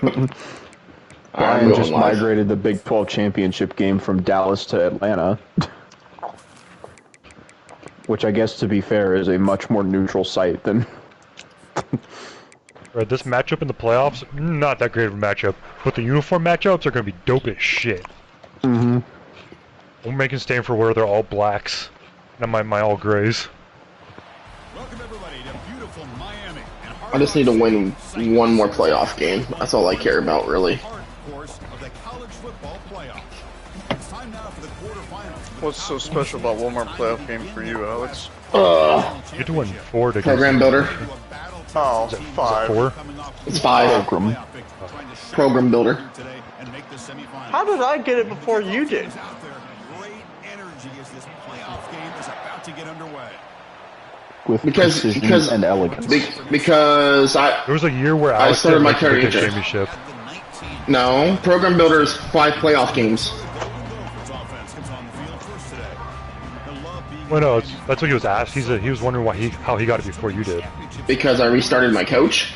Brian just migrated the Big 12 championship game from Dallas to Atlanta. Which I guess, to be fair, is a much more neutral site than... Right, this matchup in the playoffs, not that great of a matchup. But the uniform matchups are going to be dope as shit. Mm-hmm. We're making Stanford where they're all blacks. Not my all grays. Welcome everybody to beautiful Miami. I just need to win one more playoff game. That's all I care about, really. What's so special about one more playoff game for you, Alex? You get to win 4 to Program builder. Oh, is it 5. 4? It's 5. Program builder. How did I get it before you did? With precision and elegance. Because there was a year where I started my career championship. No, program builder is 5 playoff games. Well, no, that's what he was asked. He was wondering how he got it before you did. Because I restarted my coach.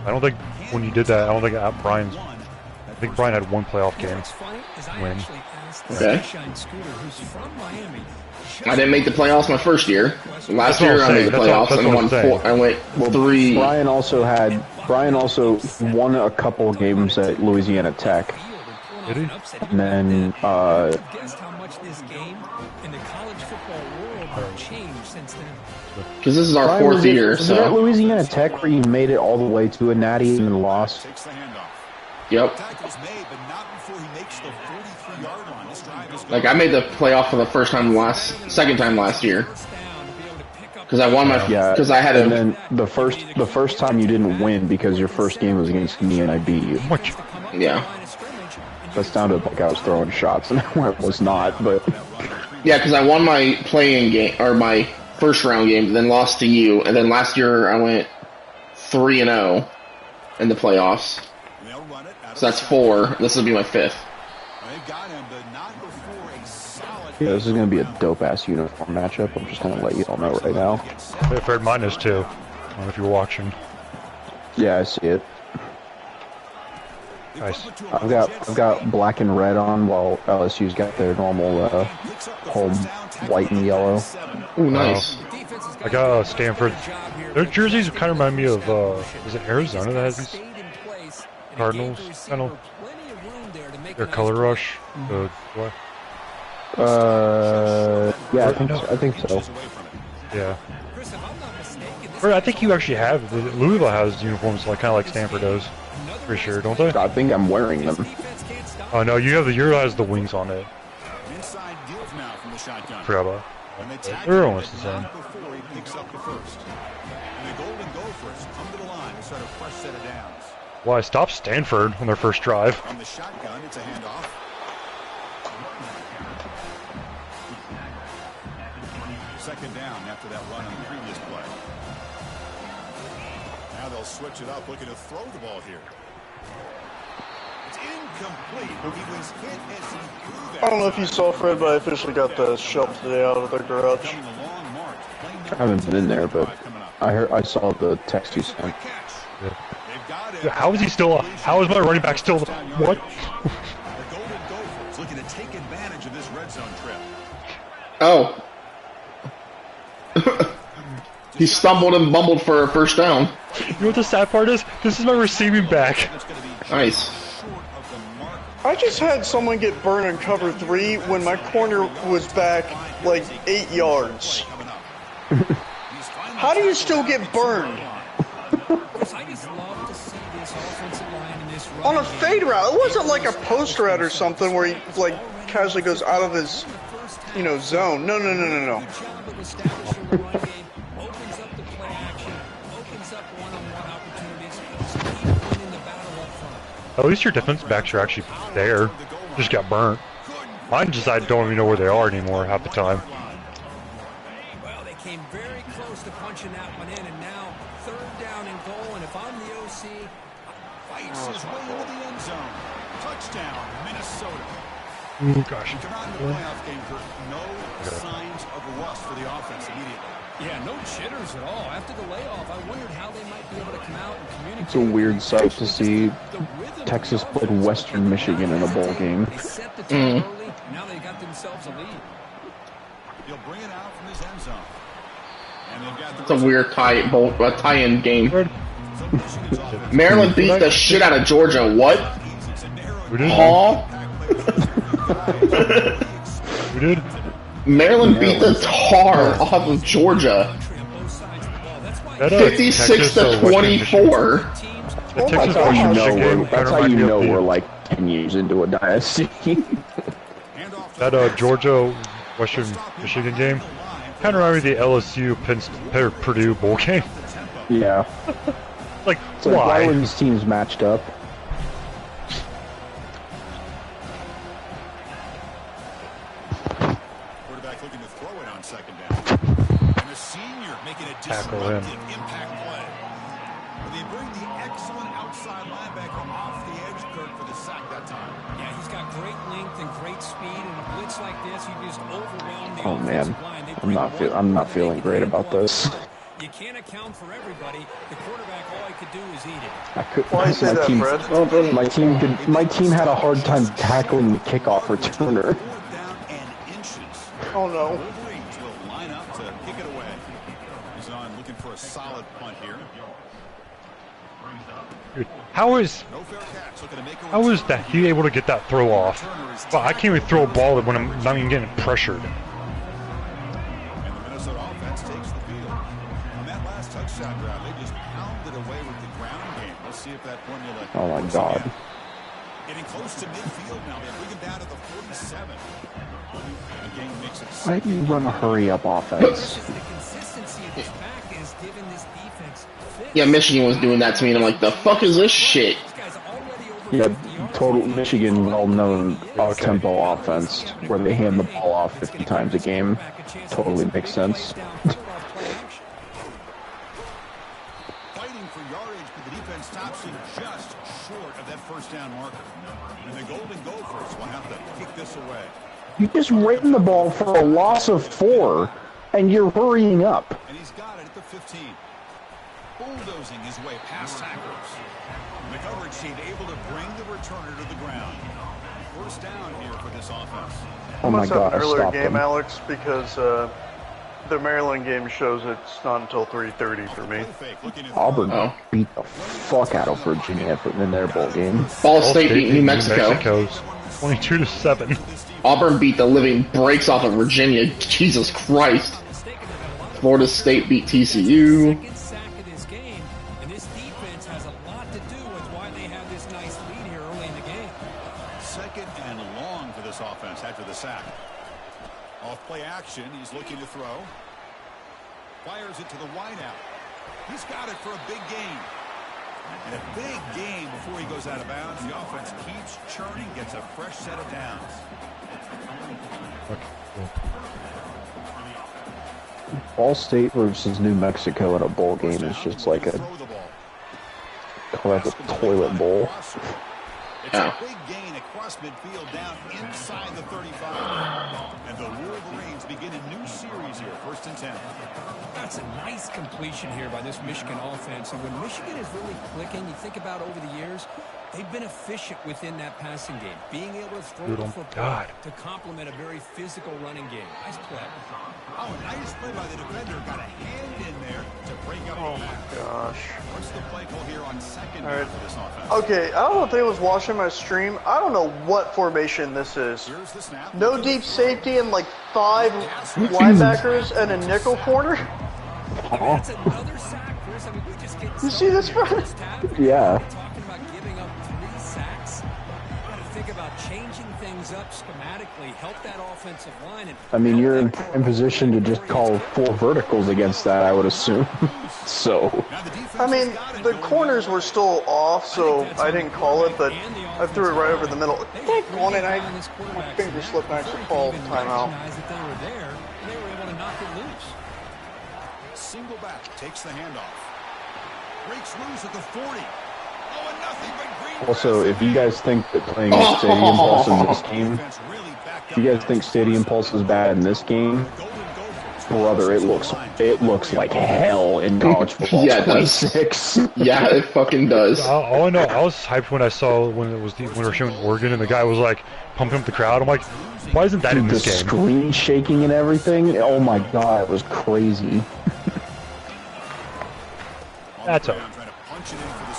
I don't think when you did that. I don't think Brian's. I think Brian had 1 playoff game win. Okay. I didn't make the playoffs my first year. Last year I made the playoffs and won 4. I went 3. Brian also won a couple games at Louisiana Tech. Did he? And then because this is our 4th year, so at Louisiana Tech where you made it all the way to a natty and lost. Yep. Like I made the playoff for the second time last year. Because I won my because I had and then the first time you didn't win because your first game was against me and I beat you. Yeah. That sounded like I was throwing shots and I was not, but yeah, because I won my playing game or my first round game, then lost to you, and then last year I went 3-0 in the playoffs. So that's 4. This will be my 5th. Yeah, this is gonna be a dope-ass uniform matchup. I'm just gonna let you all know right now. I've heard mine is too. I don't know if you're watching. Yeah, I see it. Nice. I've got black and red on, while LSU's got their normal home white and yellow. Ooh, nice. I got Stanford. Their jerseys kind of remind me of is it Arizona that has these Cardinals? Kind of. Their color rush. Yeah, I think so. Yeah. Or I think you actually have. Louisville has uniforms kind of like Stanford does. For sure, don't they? I think I'm wearing them. Oh no, yours has the wings on it. Forgot about it. They're almost the same. Why stop Stanford on their first drive? On the shotgun, it's a handoff. Second down after that run on the previous play. Now they'll switch it up, looking to throw the ball here. It's incomplete. He was hit as he threw that. I don't know if you saw, Fred, but I officially got the shelf today out of their garage. I haven't been in there, but I saw the text you sent. Yeah. How is he still? How is my running back still? What? The Golden Gophers looking to take advantage of this red zone trip. Oh. He stumbled and bumbled for a first down. You know what the sad part is? This is my receiving back. Nice. I just had someone get burned in cover 3 when my corner was back like 8 yards. How do you still get burned? On a fade route. It wasn't like a post route or something where he like casually goes out of his, zone. No. At least your defense backs are actually there. Just got burnt. Mine just I don't even know where they are anymore half the time. Well, they came very close to punching that one in, and now 3rd down and goal. And if I'm the OC, Fights his way into the end zone. Touchdown, Minnesota. Oh gosh. Come out in the playoff game, Kurt, no signs of rust for the offense immediately. Yeah, no jitters at all. After the layoff, I wondered how they might be able to come out and communicate. It's a weird sight to see Texas played Western Michigan in a bowl game. They set the tone early, now they got themselves a lead. He'll bring it out from his end zone. And they've got It's a weird tie-in game. Maryland beat the shit out of Georgia. What? We did. Huh? We did. Maryland beat the tar off of Georgia. 56 to 24. That's how you know we're like 10 years into a dynasty. That Georgia Western Michigan game kind of reminded me of the LSU Purdue bowl game. Yeah. Like, it's like, why were these teams matched up? Quarterback looking to throw it on second down. And the senior making a disruptive impact play. They bring the excellent outside linebacker off the edge, Kirk, for the sack that time. Yeah, he's got great length and great speed, and a blitz like this, you just overwhelm the man, line. I'm not feeling great about this. You can't account for everybody. The quarterback, all he could do is eat it. Why you say that, Fred? My team had a hard time tackling the kickoff returner. Oh no. Wolverines will line up to kick it away. He's on looking for a solid punt here. Dude, how is that he able to get that throw off? Well, I can't even throw a ball when I'm not even getting pressured. And the Minnesota offense takes the field. On that last touchdown drive, they just pounded away with the ground game. Let's see if that formula. Oh my God. Getting close to midfield now. They bring him down to the 47. The game makes it. Why do you run a hurry-up offense? Yeah, Michigan was doing that to me, and I'm like, the fuck is this shit? Yeah, total Michigan, well-known tempo offense, where they hand the ball off 50 times a game. Totally makes sense. Fighting for yardage, but the defense stops him just short of that first down marker. And the Golden Gophers will have to kick this away. You just ran the ball for a loss of 4, and you're hurrying up. And he's got it at the 15. Bulldozing his way past tacklers. The coverage team able to bring the returner to the ground. First down here for this offense. Oh my God, I earlier stopped game, him. Alex, because the Maryland game shows it's not until 3:30 for me. Auburn beat the fuck out of Virginia in their bowl game. Ball State beat New Mexico. 22-7. Auburn beat the living brakes off of Virginia. Jesus Christ. Florida State beat TCU. After the sack. Off play action, he's looking to throw. Fires it to the wideout. He's got it for a big gain. And a big gain before he goes out of bounds. The offense keeps churning, gets a fresh set of downs. Ball State versus New Mexico in a bowl game is just like a toilet bowl. It's a big gain across midfield down inside the 35. And the Wolverines begin a new series here, 1st and 10. That's a nice completion here by this Michigan offense. And when Michigan is really clicking, you think about over the years, they've been efficient within that passing game. Being able to throw the football to complement a very physical running game. Nice play. Oh, nice play by the defender. Got a hand in there to break up the pass. Oh, gosh. What's the play call here on second down for this offense? Okay, I don't know if they was watching my stream. I don't know what formation this is. Here's the snap. No deep safety and like 5 linebackers and a nickel corner. That's another sack, Chris. I mean, we just get You see this, bro? Yeah. Talking about giving up 3 sacks. You got to think about changing things up schematically, help that offensive line. And I mean, you're in position to just call 4 verticals against that, I would assume. So. I mean, the corners were still off, so I didn't call it, but I threw it right over the middle. On it, my finger slipped and I actually called timeout. They were able to knock it loose. Single back takes the handoff. Breaks loose at the 40. Oh, and nothing but green Also, if you guys think that playing with Stadium Pulse in this game, if you guys think Stadium Pulse is bad in this game, brother, it looks like hell in college football. Yeah, it does. 26. Yeah, it fucking does. All I know, I was hyped when I saw when we were showing Oregon, and the guy was like pumping up the crowd. I'm like, why isn't that in this game? The screen shaking and everything. Oh my god, it was crazy. That's a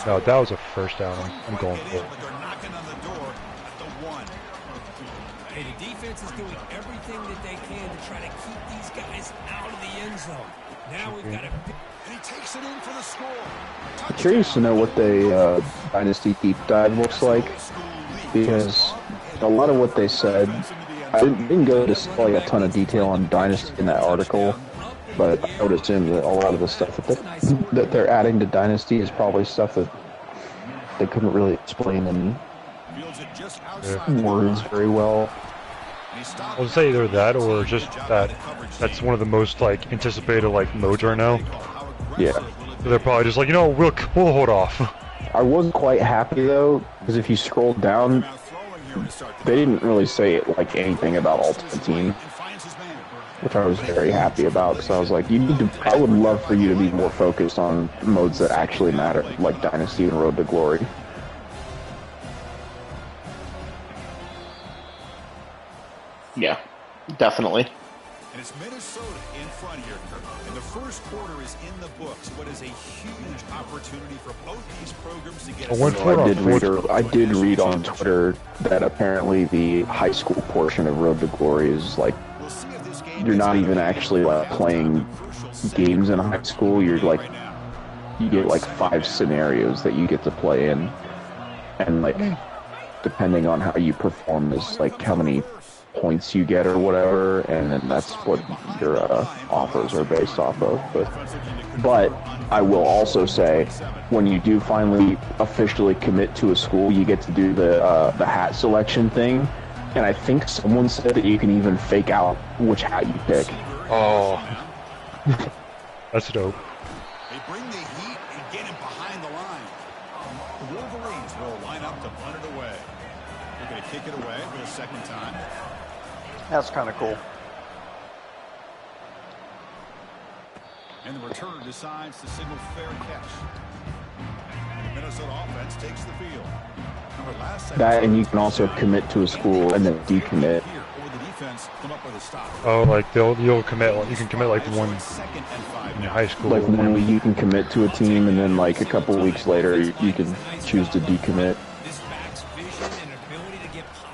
no. That was a first down. I'm going for it. Hey, the defense is doing everything that they can to try to keep these guys out of the end zone. Now we've got to... And he takes it in for the score. I'm curious to know what the Dynasty Deep Dive looks like, because a lot of what they said, I didn't go into like a ton of detail on Dynasty in that article, but I would assume that a lot of the stuff that they're adding to Dynasty is probably stuff that they couldn't really explain in words very well. I would say either that or just that's one of the most like anticipated like modes right now. Yeah. So they're probably just like, you know, we'll hold off. I wasn't quite happy though, because if you scroll down, they didn't really say like anything about Ultimate Team, which I was very happy about, because I was like, I would love for you to be more focused on modes that actually matter, like Dynasty and Road to Glory. Yeah, definitely. And it's Minnesota in front here, Kirk. And the first quarter is in the books. What is a huge opportunity for both these programs to get I did read on Twitter that apparently the high school portion of Road to Glory is like, you're not even actually like playing games in high school. You're like, you get like 5 scenarios that you get to play in, and like depending on how you perform is like how many points you get or whatever, and then that's what your offers are based off of. But I will also say, when you do finally officially commit to a school, you get to do the hat selection thing, and I think someone said that you can even fake out which hat you pick. Oh, that's dope. They bring the heat and get him behind the line. The Wolverines will line up to punt it away. They're going to kick it away for the second time. That's kind of cool. And the returner decides to signal fair catch. The Minnesota offense takes the field. That, and you can also commit to a school and then decommit. Oh, like you'll commit. You can commit like one in high school. Like 1 week you can commit to a team, and then like a couple weeks later you can choose to decommit.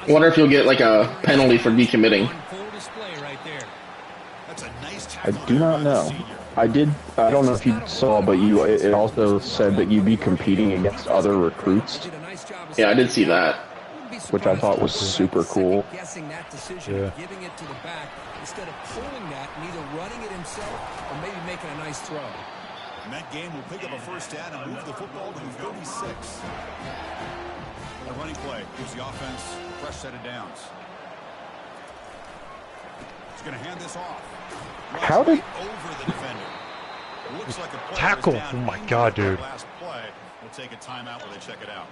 I wonder if you'll get like a penalty for decommitting. I do not know. I don't know if you saw, but it also said that you'd be competing against other recruits. Yeah, I did see that. Which I thought was super cool. Yeah. Giving it to the back instead of pulling that and either running it himself or maybe making a nice throw. And that game will pick up a first down and move the football to the 36. The running play gives the offense a fresh set of downs. He's going to hand this off. How did over the defender? Looks like a tackle? Oh my god, dude. Last play. We'll take a timeout while they check it out.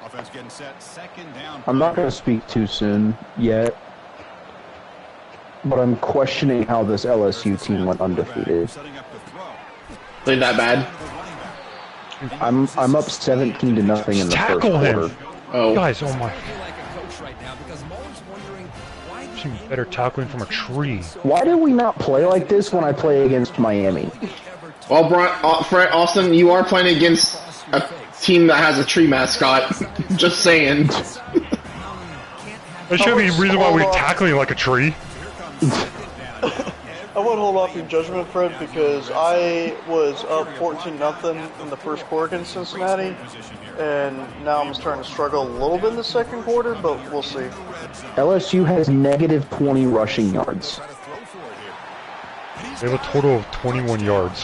Offense getting set. Second down. I'm not going to speak too soon yet, but I'm questioning how this LSU team went undefeated. Played that bad? I'm up 17-0 in the first quarter. Oh, guys, oh my! Better tackling from a tree. Why do we not play like this when I play against Miami? Well, Fred Austin, you are playing against a team that has a tree mascot. Just saying. There should be a reason why we're tackling like a tree. I would hold off your judgment, Fred, because I was up 14-0 in the first quarter against Cincinnati, and now I'm starting to struggle a little bit in the second quarter, but we'll see. LSU has negative 20 rushing yards. They have a total of 21 yards.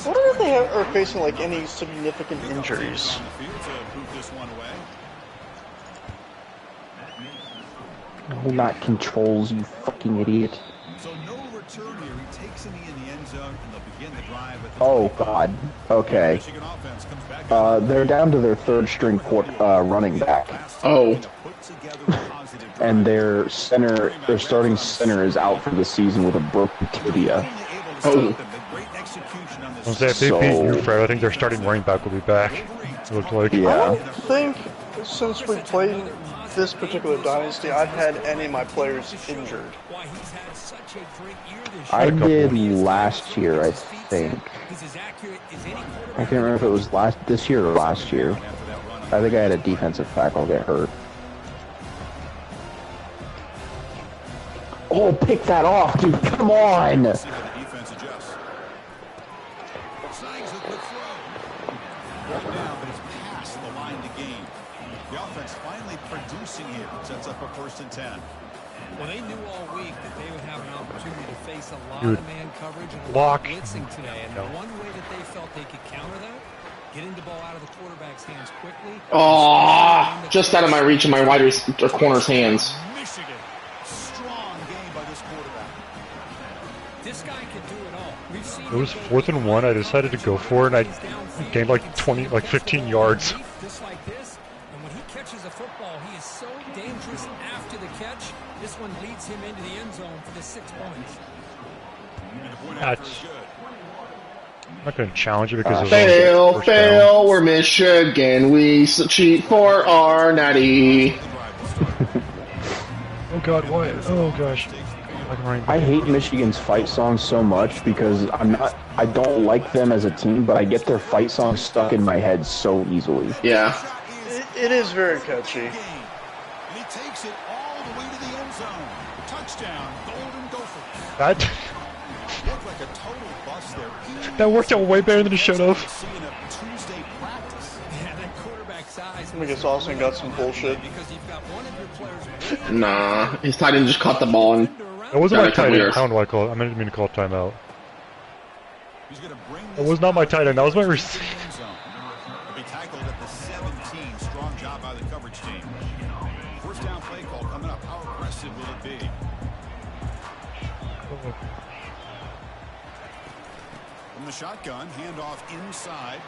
What if they are facing like any significant injuries? No, not controls, you fucking idiot. So no return here Oh God. Okay. They're down to their third string running back. Oh. And their starting center is out for the season with a broken tibia. Oh. If they beat you, Fred, I think their starting running back will be back. It looked like. Yeah. I don't think since we played this particular dynasty, I've had any of my players injured. I did last year, I think. I can't remember if it was this year or last year. I think I had a defensive tackle get hurt. Oh, pick that off, dude! Come on! Sets up a 1st and 10. Well, they knew all week that they would have an opportunity to face a lot of man coverage and a lot of blitzing today. And the one way that they felt they could counter that, getting the ball out of the quarterback's hands quickly. Oh, just out of my reach of my corner's hands. Michigan, strong game by this quarterback. This guy could do it all. We've seen It was 4th and 1. I decided to go for it, and I gained like 15 yards. Just like this, and when he catches a football, he is so dangerous after the catch. This one leads him into the end zone for the 6 points. I'm not going to challenge it because fail, we're Michigan. We cheat for our natty. Oh God, what? Oh gosh. I hate Michigan's fight songs so much because I don't like them as a team, but I get their fight songs stuck in my head so easily. Yeah. It is very catchy. And he takes it all the way to the end zone. Touchdown, Golden Gophers. That Looked like a total bust there. that worked out way better than it should have. Seeing a Tuesday practice. Yeah, that quarterback's eyes. I guess Austin got some bullshit. Because you've got one of your players. Nah, his tight end just caught the ball and That wasn't my Got a couple tight end. yards. How do I call it? I didn't mean to call it timeout. He's going to bring That was not my tight end. That was my receiver. He'll be tackled at the 17. Strong job by the coverage team. First down play call coming up. How aggressive will it be? From the shotgun, handoff inside.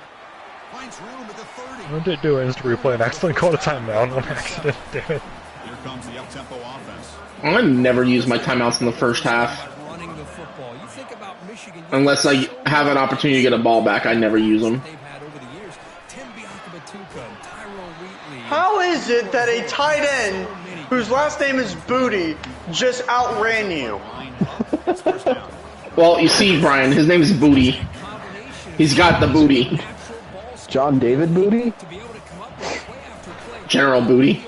Finds room at the 30. I did do an instant replay and accidentally called a timeout on accident. Damn it. Here comes the up-tempo offense. I never use my timeouts in the first half. Running the football. You think about Michigan. Unless I have an opportunity to get a ball back, I never use them. They've had over the years. Tim Biakabatuka, Tyrone Wheatley. How is it that a tight end whose last name is Booty just outran you? Well, you see, Brian, his name is Booty. He's got the booty. John David Booty? General Booty.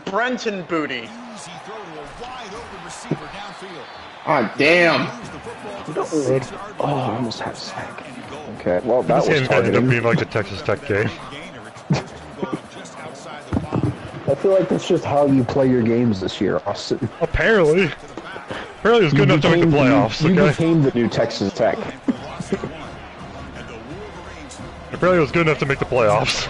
Brenton Booty. Easy throw to a wide-open receiver downfield. Ah, damn. Oh, I almost had a sack. Okay, well, that This was game's gonna end up targeting. being like the Texas Tech game. I feel like that's just how you play your games this year, Austin. Apparently. Apparently it was good enough to make the playoffs, You okay? became the new Texas Tech. Apparently it was good enough to make the playoffs.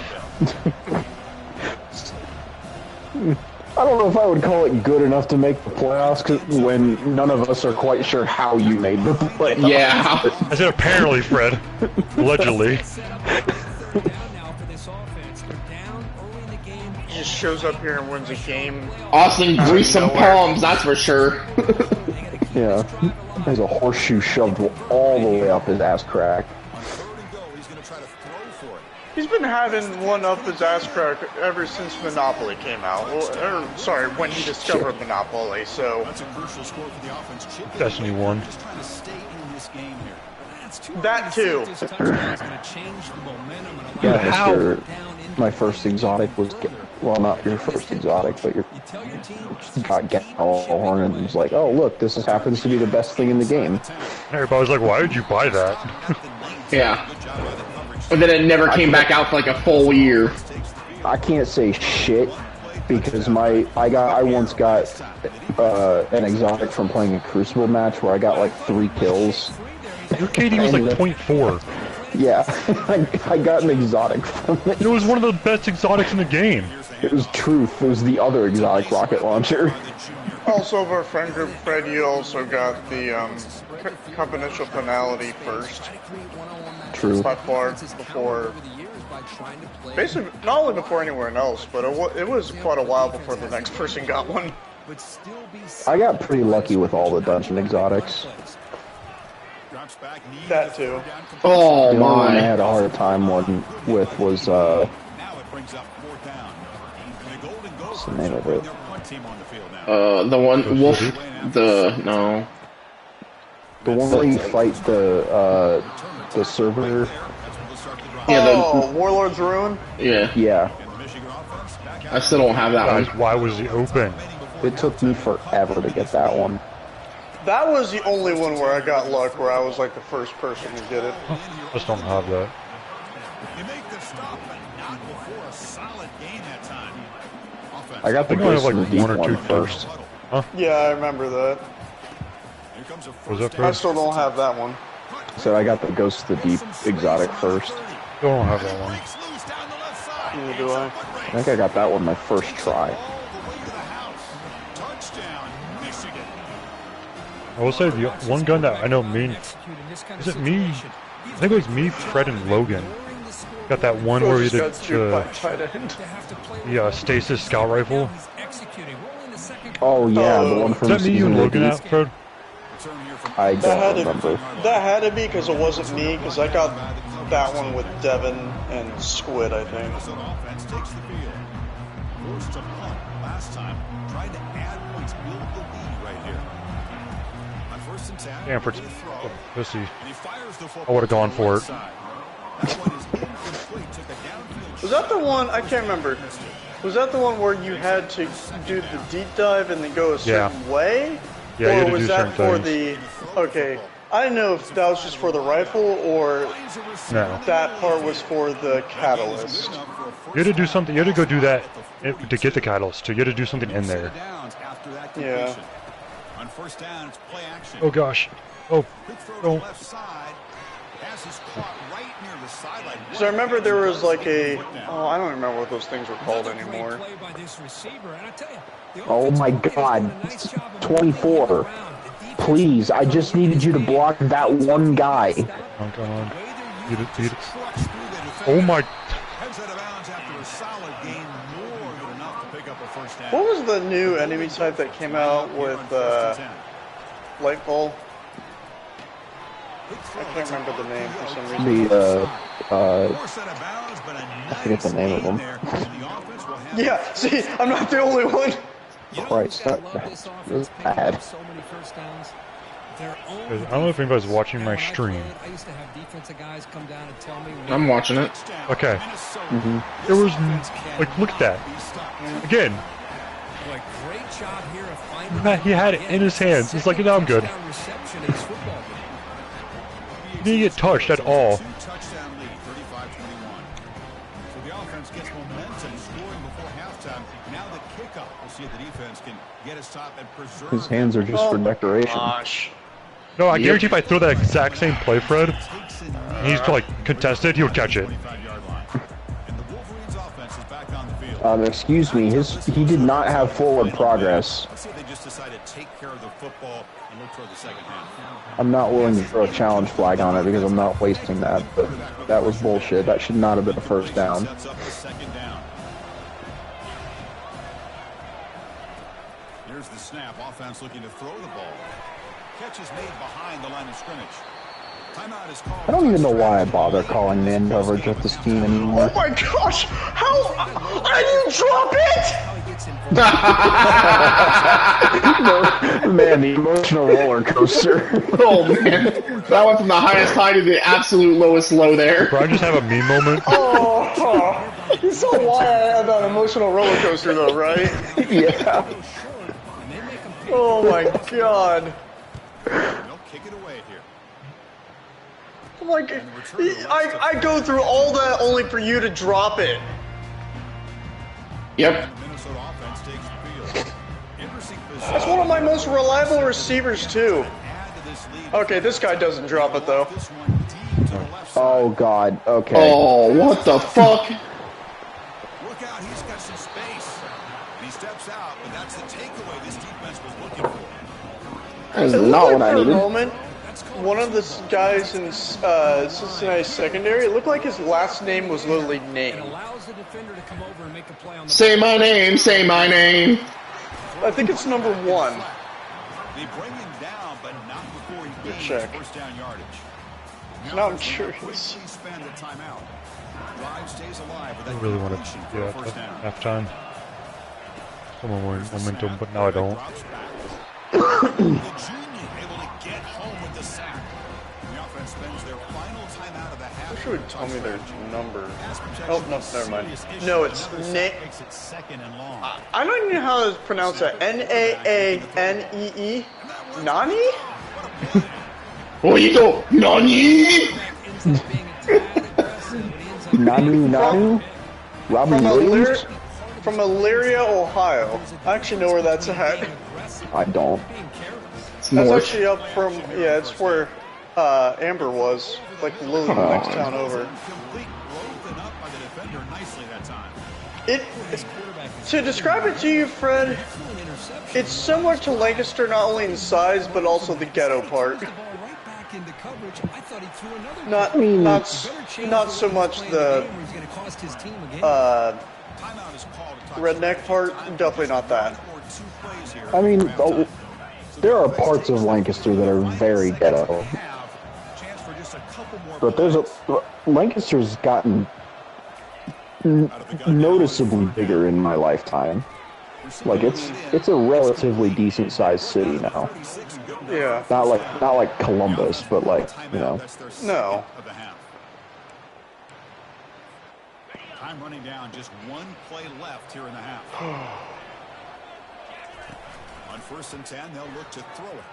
I don't know if I would call it good enough to make the playoffs when none of us are quite sure how you made the playoffs. Yeah. I said apparently, Fred. Allegedly. He just shows up here and wins a game. Austin greased some nowhere. palms, that's for sure. Yeah. There's a horseshoe shoved all the way up his ass crack. He's been having one up his ass crack ever since Monopoly came out. Well, sorry, when he discovered Monopoly, so... That's a crucial score for the offense. Chip Destiny won. just trying to stay in this game here. That too. Yeah, Mr. My first exotic was... Well, not your first exotic, but your... got Gallahorn and was like, oh, look, this happens to be the best thing in the game. Everybody was like, why did you buy that? Yeah. And then it never came back out for like a full year. I can't say shit because I once got an exotic from playing a Crucible match where I got like 3 kills. Your KD was like 0.4. Yeah, I got an exotic from it. It was one of the best exotics in the game. It was Truth. It was the other exotic rocket launcher. Also, of our friend group, Fred, you also got the cup initial penalty first. True. By far, before. Basically, not only before anyone else, but it was quite a while before the next person got one. I got pretty lucky with all the dungeon exotics. That too. Oh The only one I my. had a hard time with was what's the name of it? The one Wolf. No. The one where you fight the server. Yeah, Warlord's Ruin? Yeah. Yeah. I still don't have that Guys, one. why was he open? It took me forever to get that one. That was the only one where I got luck, where I was like the first person to get it. I just don't have that. I got the I think I have Ghost like of the Deep one or one two first. Huh? Yeah, I remember that. Was that I first? still don't have that one. So I got the Ghost of the Deep exotic first. Still don't have that one. Neither do I. I think I got that one my first try. I will say the one gun that I know is it me? I think it was me, Fred, and Logan. Got that one where we did the Stasis scout rifle. Oh yeah, the one Is from that me, you, and season Logan eight. out, Fred? I That don't had remember. that had to be because it wasn't me, because I got that one with Devin and Squid, I think. Stanford's pussy. I would have gone for it. Was that the one? I can't remember. Was that the one where you had to do the deep dive and then go a certain way? Yeah, you had or to was do that certain for the? Okay, I didn't know if that was just for the rifle or No. that part was for the catalyst. You had to do something. You had to go do that to get the catalyst. So you had to do something in there. Yeah. Oh gosh. Oh. No. So I remember there was like a. Oh, I don't remember what those things were called anymore. Oh my god. 24. Please, I just needed you to block that one guy. Oh, come on. Beat it. Oh my. What was the new enemy type that came out with light bulb? I can't remember the name for some reason. I forget the name of them. Yeah, see, I'm not the only one. Christ, that was bad. I don't know if anybody's watching my stream. I'm watching it. Okay. There was, like, look at that. Again. He had it in his hands. It's like, no, I'm good. He didn't get touched at all. His hands are just for decoration. Gosh. No, I guarantee if I throw that exact same play, Fred, and he's like contested, he would catch it. Excuse me, he did not have forward progress. I'm not willing to throw a challenge flag on it because I'm not wasting that, but that was bullshit. That should not have been a first down. Here's the snap. Offense looking to throw the ball. Catch is made behind the line of scrimmage. Timeout is called. I don't even know why I bother calling man coverage with this team anymore. Oh my gosh! How did you drop it? Man, the emotional roller coaster. Oh man, that went from the highest high to the absolute lowest low there. Bro, I just have a meme moment. Oh, you saw why I had that emotional roller coaster though, right? Yeah. Oh my god. They'll kick it away here. Like, I go through all that only for you to drop it. Yep. Minnesota offense takes the field. Interesting position. That's one of my most reliable receivers too. Okay, this guy doesn't drop it though. Oh god. Okay. Oh, what the fuck? Look out, he's got some space. And he steps out, but that's the takeaway this defense was looking That is It not looked what I like for a needed. moment, one of the guys in Cincinnati secondary, it looked like his last name was literally name. Say my name, say my name. I think it's number 1. They bring him down, but not before he gains check. first down yardage. Now I'm curious. Quickly spend the timeout. Drive stays alive with I that really want completion to for do a that first down. halftime. Some more momentum, but now I don't. The junior able to get home with the sack. The offense spends their final timeout of the half. Wish you would tell me their number. Oh, no, never mind. No, it's Makes it second and long. I don't even know how to pronounce that. Naanee? Nani? Where you go? Nani? Nanu? Robin Williams? From Elyria, Ohio. I actually know where that's at. I don't. It's That's north. actually up from, yeah, it's where Amber was. Like literally the next town over. Complete broken up by the defender nicely that time. To describe it to you, Fred, it's similar to Lancaster not only in size, but also the ghetto part. Not so much the redneck part. Definitely not that. I mean, there are parts of Lancaster that are very ghetto. But Lancaster's gotten noticeably bigger in my lifetime. Like it's a relatively decent sized city now. Yeah. Not like Columbus, but like, you know. No. Time running down, just one play left here in the half. On 1st and 10, they'll look to throw it.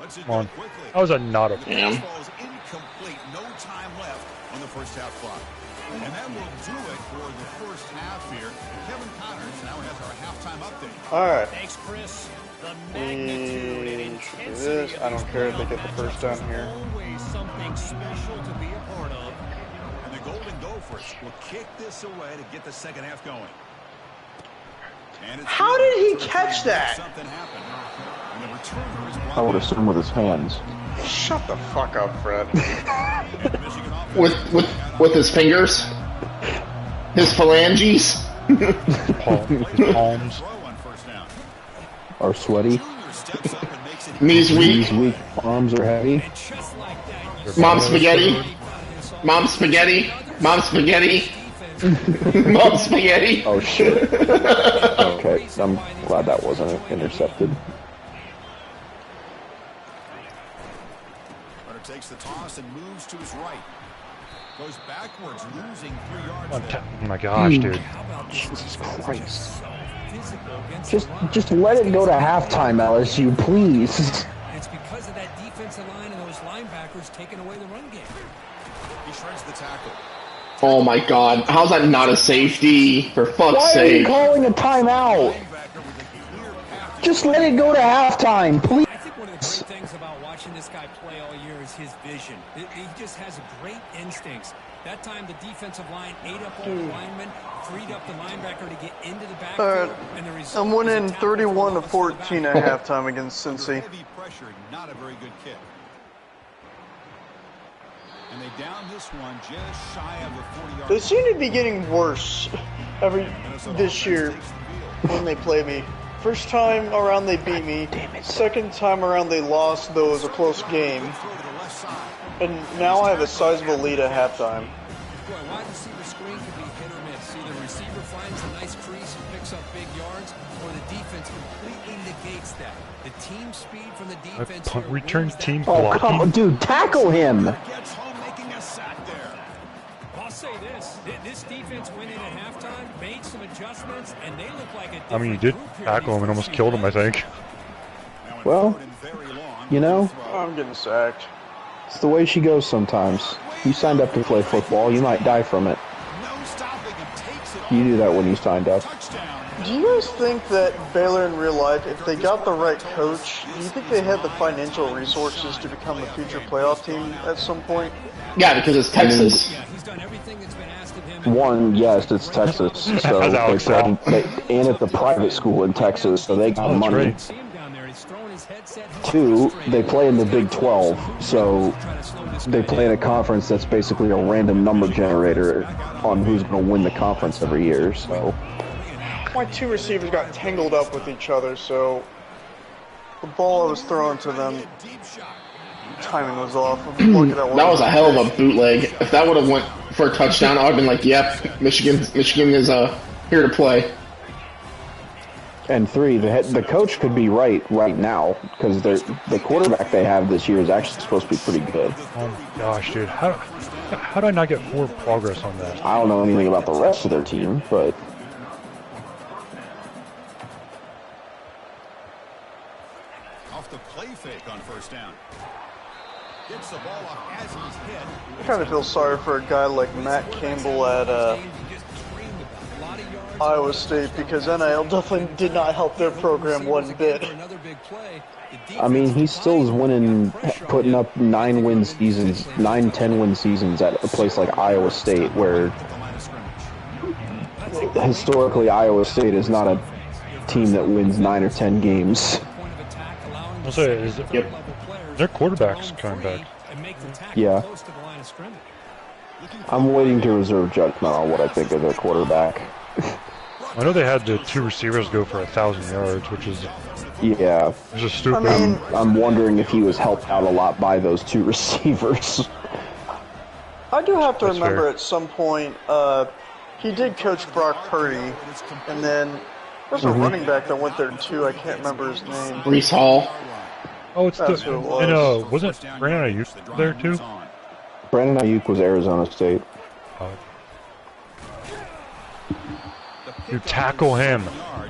Let's Come on. That was a not a. Damn. Ball's incomplete. No time left on the first half clock. And that will do it for the first half here. Kevin Connors now has our halftime update. Alright. Thanks, Chris. The magnitude and intensity This, I don't of care if they this get the first down here. always something special to be a part of. And the Golden Gophers will kick this away to get the second half going. And it's How did he catch that? Something happened. And the returner is I would assume with his hands. Shut the fuck up, Fred. With his fingers? His phalanges? His palms. Are sweaty. Knees Knees weak. weak. Arms are heavy. Mom spaghetti. Mom spaghetti. Mom spaghetti. Mom spaghetti. Oh shit. Okay, I'm glad that wasn't intercepted. Runner takes the toss and moves to his right. Goes backwards, losing 3 yards there. Oh my gosh, dude. Jesus Christ. Just let it go to halftime, LSU, please. It's because of that defensive line and those linebackers taking away the run game. He shreds the tackle. Oh my god. How's that not a safety? For fuck's Why are you sake. calling a timeout? Just let it go to halftime, please. I think one of the great things about watching this guy play all year is his vision. He just has great instincts. That time the defensive line ate up all the linemen, freed up the linebacker to get into the backfield, and the result I'm was a winning tackle 31 to for 14 at halftime against Cincy. Heavy pressure, not a very good kick. And they down this one just shy of the 40-yard They seem to be getting worse this year when they play me. First time around they beat me. Second time around they lost, though it was a close game. And now I have a sizable lead at halftime. Boy, wide receiver screen can be hit or miss. Either the receiver finds a nice crease and picks up big yards, or the defense completely negates that. The team speed from the defense here Return wins that team Oh, come on, dude, tackle him. gets home making a sack there. I'll say this. This defense went in at halftime, made some adjustments, and they look like a I mean, you different did group here tackle him and almost killed him, I think. Now in Well, 3rd and very long, you know, I'm getting sacked. it's the way she goes sometimes. You signed up to play football, you might die from it. no stopping him, takes it You knew that when you signed up. touchdown. Do you guys think that Baylor in real life, if they got the right coach, do you think they had the financial resources to become a future playoff team at some point? Yeah, because it's Texas. Yeah, he's done everything that's been asked of him. One, yes, it's Texas, so As they Alex said. probably, and it's a private school in Texas, so they got Oh, that's money. right. See him down there. He's throwing his headset. 2, they play in the Big 12, so they play in a conference that's basically a random number generator on who's going to win the conference every year. So my 2 receivers got tangled up with each other, so the ball I was throwing to them, timing was off. That was a hell of a bootleg. If that would have went for a touchdown, I would have been like, "Yep, Michigan is here to play." And 3, the coach could be right now because the quarterback they have this year is actually supposed to be pretty good. Oh my gosh, dude! How do I not get forward progress on that? I don't know anything about the rest of their team, but Off the play fake on first down. Gets the ball off as he's hit. I kind of feel sorry for a guy like Matt Campbell at Iowa State because NIL definitely did not help their program one bit. I mean, he still is winning, putting up 9-10 win seasons at a place like Iowa State, where historically Iowa State is not a team that wins 9 or 10 games. I'll say, their quarterback's coming back. Yeah. I'm waiting to reserve judgment on what I think of their quarterback. I know they had the 2 receivers go for 1,000 yards, which is just stupid. I mean, I'm wondering if he was helped out a lot by those 2 receivers. I do have to That's remember fair. at some point, he did coach Brock Purdy, and then there's a running back that went there too. I can't remember his name. Breece Hall. Oh, it's That's who it was. and wasn't Brandon Ayuk there too? Brandon Ayuk was Arizona State. You tackle him.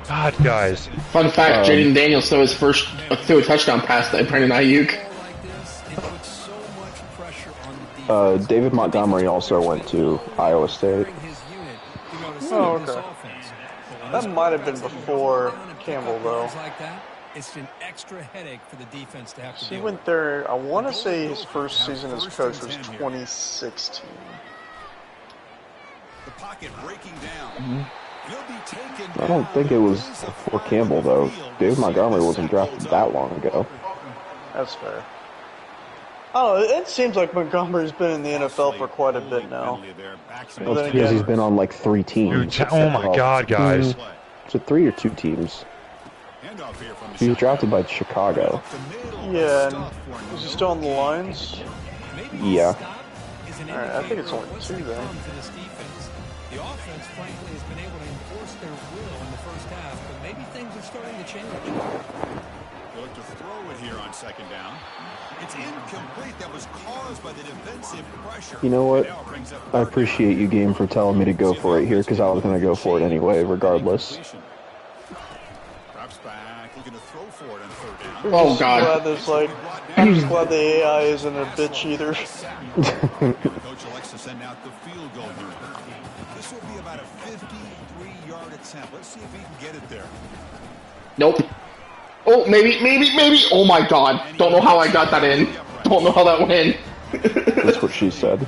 God, guys. Fun fact: Jaden Daniels threw a touchdown pass to Brandon Ayuk. David Montgomery also went to Iowa State. Oh, okay. That might have been before Campbell, though. It's an extra headache for the defense to have to He deal went there, I want to say his first season as coach was 2016. The pocket breaking down. I don't think it was before Campbell, though. David Montgomery wasn't drafted that long ago. That's fair. Oh, it seems like Montgomery's been in the NFL for quite a bit now. Well, it's because he's been on like 3 teams. Oh my God, guys. Is it 3 or 2 teams? He was drafted by Chicago. Yeah, and is he still on the lines? Yeah. Alright, I think it's only 2 then. The offense, frankly, has been able to enforce their will in the first half, but maybe things are starting to change. Look to throw it here on second down. It's incomplete. That was caused by the defensive pressure. You know what? I appreciate you, game, for telling me to go for it here, because I was going to go for it anyway, regardless. Drops back, looking to throw for it on third down. Oh God! I'm just glad the AI isn't a bitch either. Coach elects to send out the field goal unit. This will be about a 53-yard attempt. Let's see if he can get it there. Nope. Oh, maybe. Oh my God! Don't know how I got that in. Don't know how that went in. That's what she said.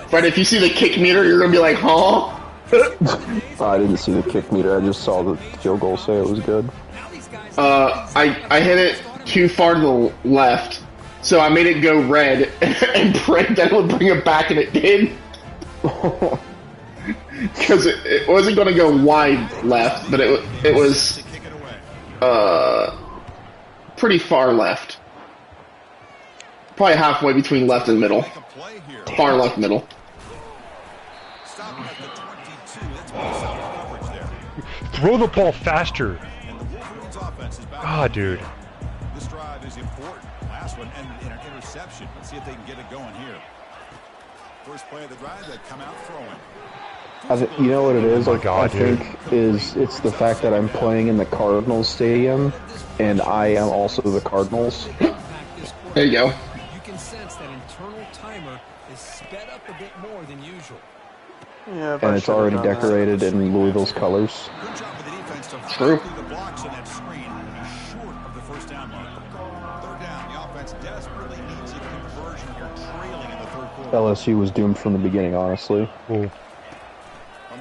Fred, if you see the kick meter, you're gonna be like, huh? I didn't see the kick meter. I just saw the field goal say it was good. I hit it too far to the left, so I made it go red and prayed that it would bring it back, and it did. Because it wasn't going to go wide left, but it was pretty far left. Probably halfway between left and middle. Far left middle. Throw the ball faster. God, dude. This drive is important. Last one ended in an interception. Let's see if they can get it going here. First play of the drive, they come out throwing. You know what it is? Oh my God, I think it's the fact that I'm playing in the Cardinals stadium, and I am also the Cardinals. There you go. You can sense that internal timer is sped up a bit more than usual. Yeah, And it's already decorated in Louisville's colors. Good job with the defense to True. through the blocks in that screen and be short of the first down mark. Third down, the offense desperately needs a conversion here, trailing in the third quarter. LSU was doomed from the beginning, honestly. Oh.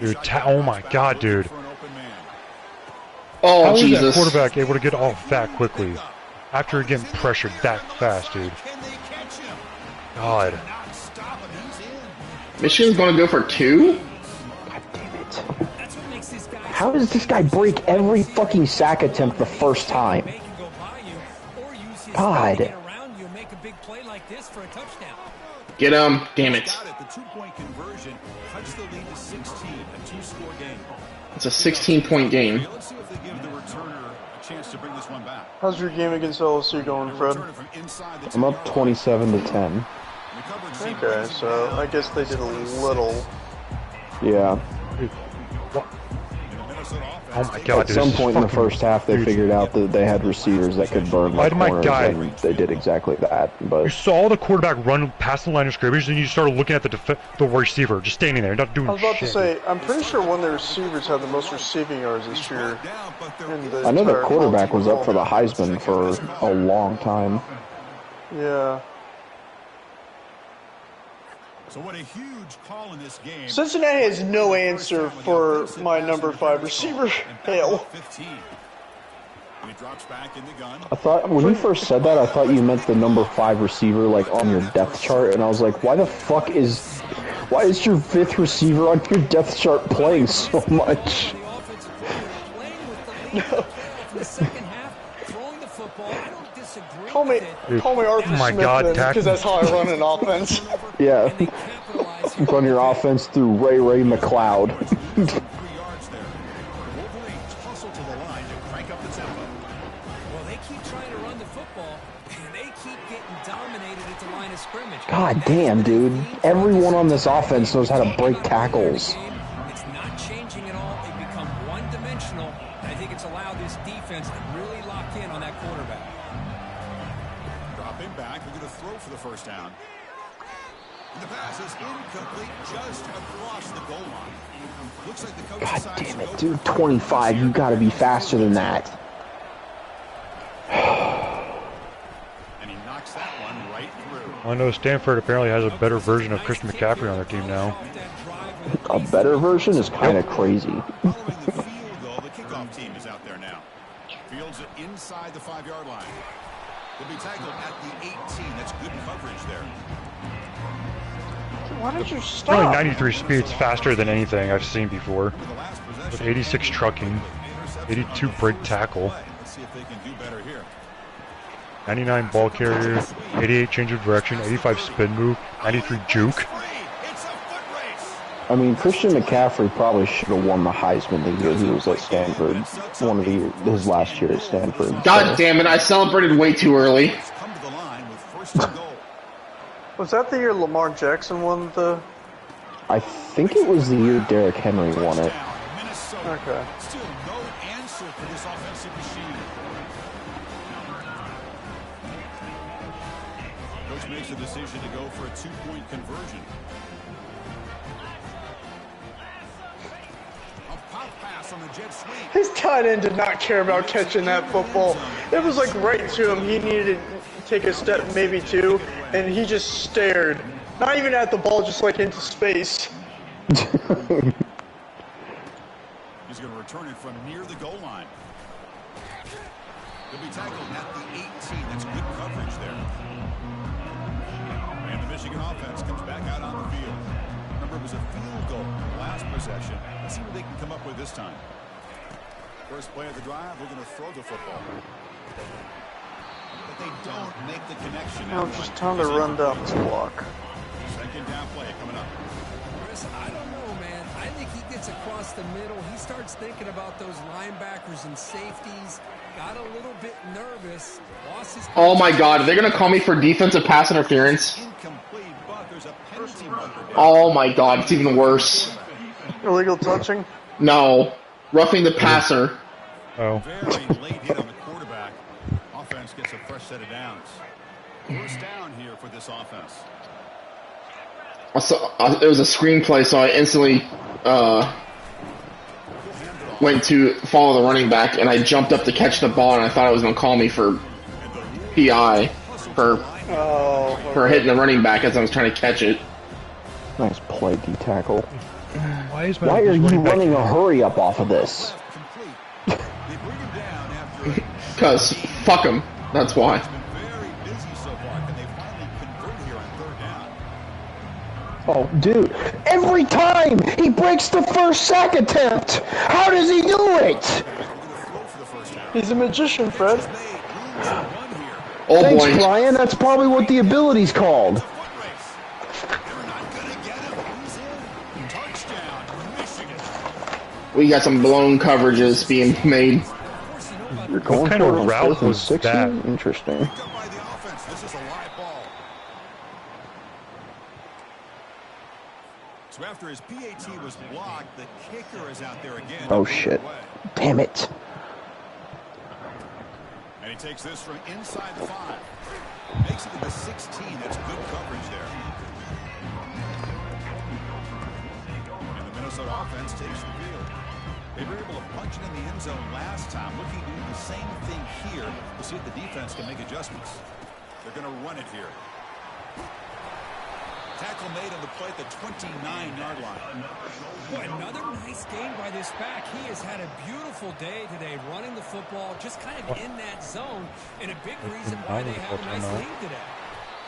Dude, oh my God, dude. For an open man. Oh, How is that Jesus. quarterback able to get off that quickly? After getting pressured that fast, dude. God. Michigan's going to go for 2? God damn it. How does this guy break every fucking sack attempt the first time? God. Get him. Damn it. It's a 16-point game. How's your game against LSU going, Fred? I'm up 27-10. Okay, so I guess they did a little. Yeah. Dude, what? Oh my god, At dude, some this point is in the first half, they figured out that they had receivers that could burn Why the did my corners, guy- and they did exactly that. You But saw the quarterback run past the line of scrimmage, and you started looking at the receiver, just standing there, not doing I was about shit. to say, I'm pretty sure one of the receivers had the most receiving yards this year. I know the quarterback was up for the Heisman for a long time. Yeah. So what a huge call in this game. Cincinnati has no answer for my number 5 receiver, Hale. And he drops back in the gun. I thought, when you first said that, I thought you meant the number 5 receiver, like, on your depth chart, and I was like, why is your 5th receiver on your depth chart playing so much? Call me Arthur my Smith God, then, tackle. because that's how I run an offense. Yeah. Run your offense through Ray McLeod. 3 yards there. The Wolverines hustle to the line to crank up the tempo. Well, they keep trying to run the football, and they keep getting dominated at the line of scrimmage. God damn, dude. Everyone on this offense knows how to break tackles. It's not changing at all. They've become one-dimensional, and I think it's allowed this defense to really lock in on that quarterback. Drop him back. We're going to throw for the first down. And the pass is incomplete just across the goal line. Looks like the coach God decides damn to it, go dude. 25, you gotta be faster than that. And he knocks that one right through. I know Stanford apparently has a better version of Christian McCaffrey on their team now. A better version is kind of crazy. Following the field goal, the kickoff team is out there now. Fields it inside the 5-yard line. He'll be tackled at the 18. That's good coverage there. Why did you Only stop? 93 speeds faster than anything I've seen before. With 86 trucking, 82 break tackle, Let's see if they can do better here. 99 ball carrier, 88 change of direction, 85 spin move, 93 juke. It's a foot race. I mean, Christian McCaffrey probably should have won the Heisman the year he was at Stanford. His last year at Stanford. God damn it, I celebrated way too early. He's come to the line with first and goal. Was that the year Lamar Jackson won the... I think it was the year Derrick Henry won it. Minnesota. Okay. Still no answer for this offensive machine. Coach makes a decision to go for a 2-point conversion. A pop pass on the jet sweep. His tight end did not care about catching that football. It was like right to him. He needed to take a step, maybe 2, and he just stared. Not even at the ball, just like into space. He's going to return it from near the goal line. He'll be tackled at the 18. That's good coverage there. And the Michigan offense comes back out on the field. Remember, it was a field goal last possession. Let's see what they can come up with this time. First play of the drive, we're going to throw the football. But they don't make the connection. Now it's just time to run down this block. Second down play coming up. Chris, I don't know, man. I think he gets across the middle. He starts thinking about those linebackers and safeties. Got a little bit nervous. Lost his... Oh my god, are they going to call me for defensive pass interference? Incomplete, but there's a penalty marker down. Oh my god, it's even worse. Illegal touching? No. Roughing the passer. Oh. Very late hit on the quarterback. Offense gets a fresh set of downs. First down here for this offense. It was a screenplay, so I instantly went to follow the running back, and I jumped up to catch the ball, and I thought it was going to call me for PI for hitting the running back as I was trying to catch it. Nice play, D-tackle. Why Why are you running a hurry up off of this? Complete. They bring him down after Because, fuck him. That's why. It's been very busy so far. Can they finally convert here on third down? Oh, dude. Every time he breaks the first sack attempt. How does he do it? He's a magician, Fred. Oh, Thanks, boy. Brian. That's probably what the ability's called. We got some blown coverages being made. You're going what kind for of route was 60? that? Interesting. So after his PAT was blocked, the kicker is out there again. Oh, shit. Damn it. And he takes this from inside the 5. Makes it to the 16. That's good coverage there. And the Minnesota offense takes the field. They were able to punch it in the end zone last time. Looking to do the same thing here to see if the defense can make adjustments. They're going to run it here. Tackle made on the play at the 29-yard line. Boy, another nice game by this back. He has had a beautiful day today running the football, just kind of in that zone, and a big reason why they have a nice lead today.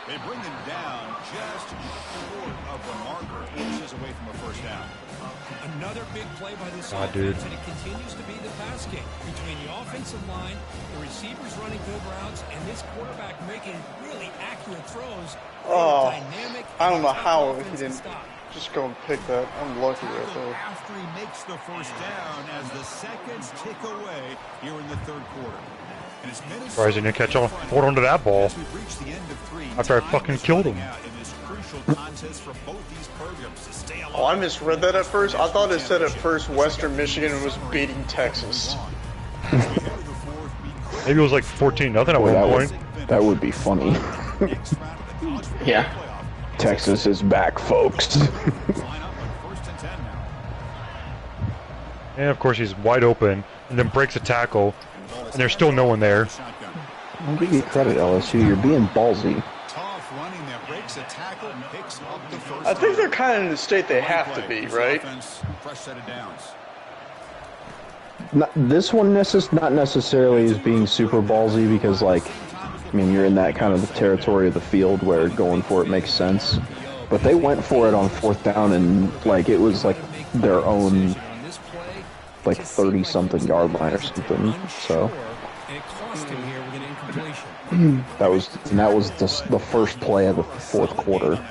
They bring him down just short of the marker, inches away from a first down. Another big play by this offense, and it continues to be the pass game between the offensive line, the receivers running good routes, and this quarterback making really accurate throws. Oh, Dynamic, I don't know how he offense didn't to stop. just go and pick that. I'm lucky right there. After he makes the first down as the seconds tick away here in the third quarter. Surprised he didn't catch hold onto that ball after I fucking killed him. Oh, I misread that at first. I thought it said at first Western Michigan was beating Texas. Maybe it was like 14-0 at one point. That would be funny. Yeah. Texas is back, folks. And of course he's wide open and then breaks a tackle and there's still no one there. I'll give you credit, LSU. You're being ballsy. I think they're kind of in the state they have to be, right? This one not necessarily is being super ballsy because, like, I mean, you're in that kind of the territory of the field where going for it makes sense. But they went for it on fourth down and, like, it was like their own, like, 30-something yard line or something. So that was the first play of the fourth quarter.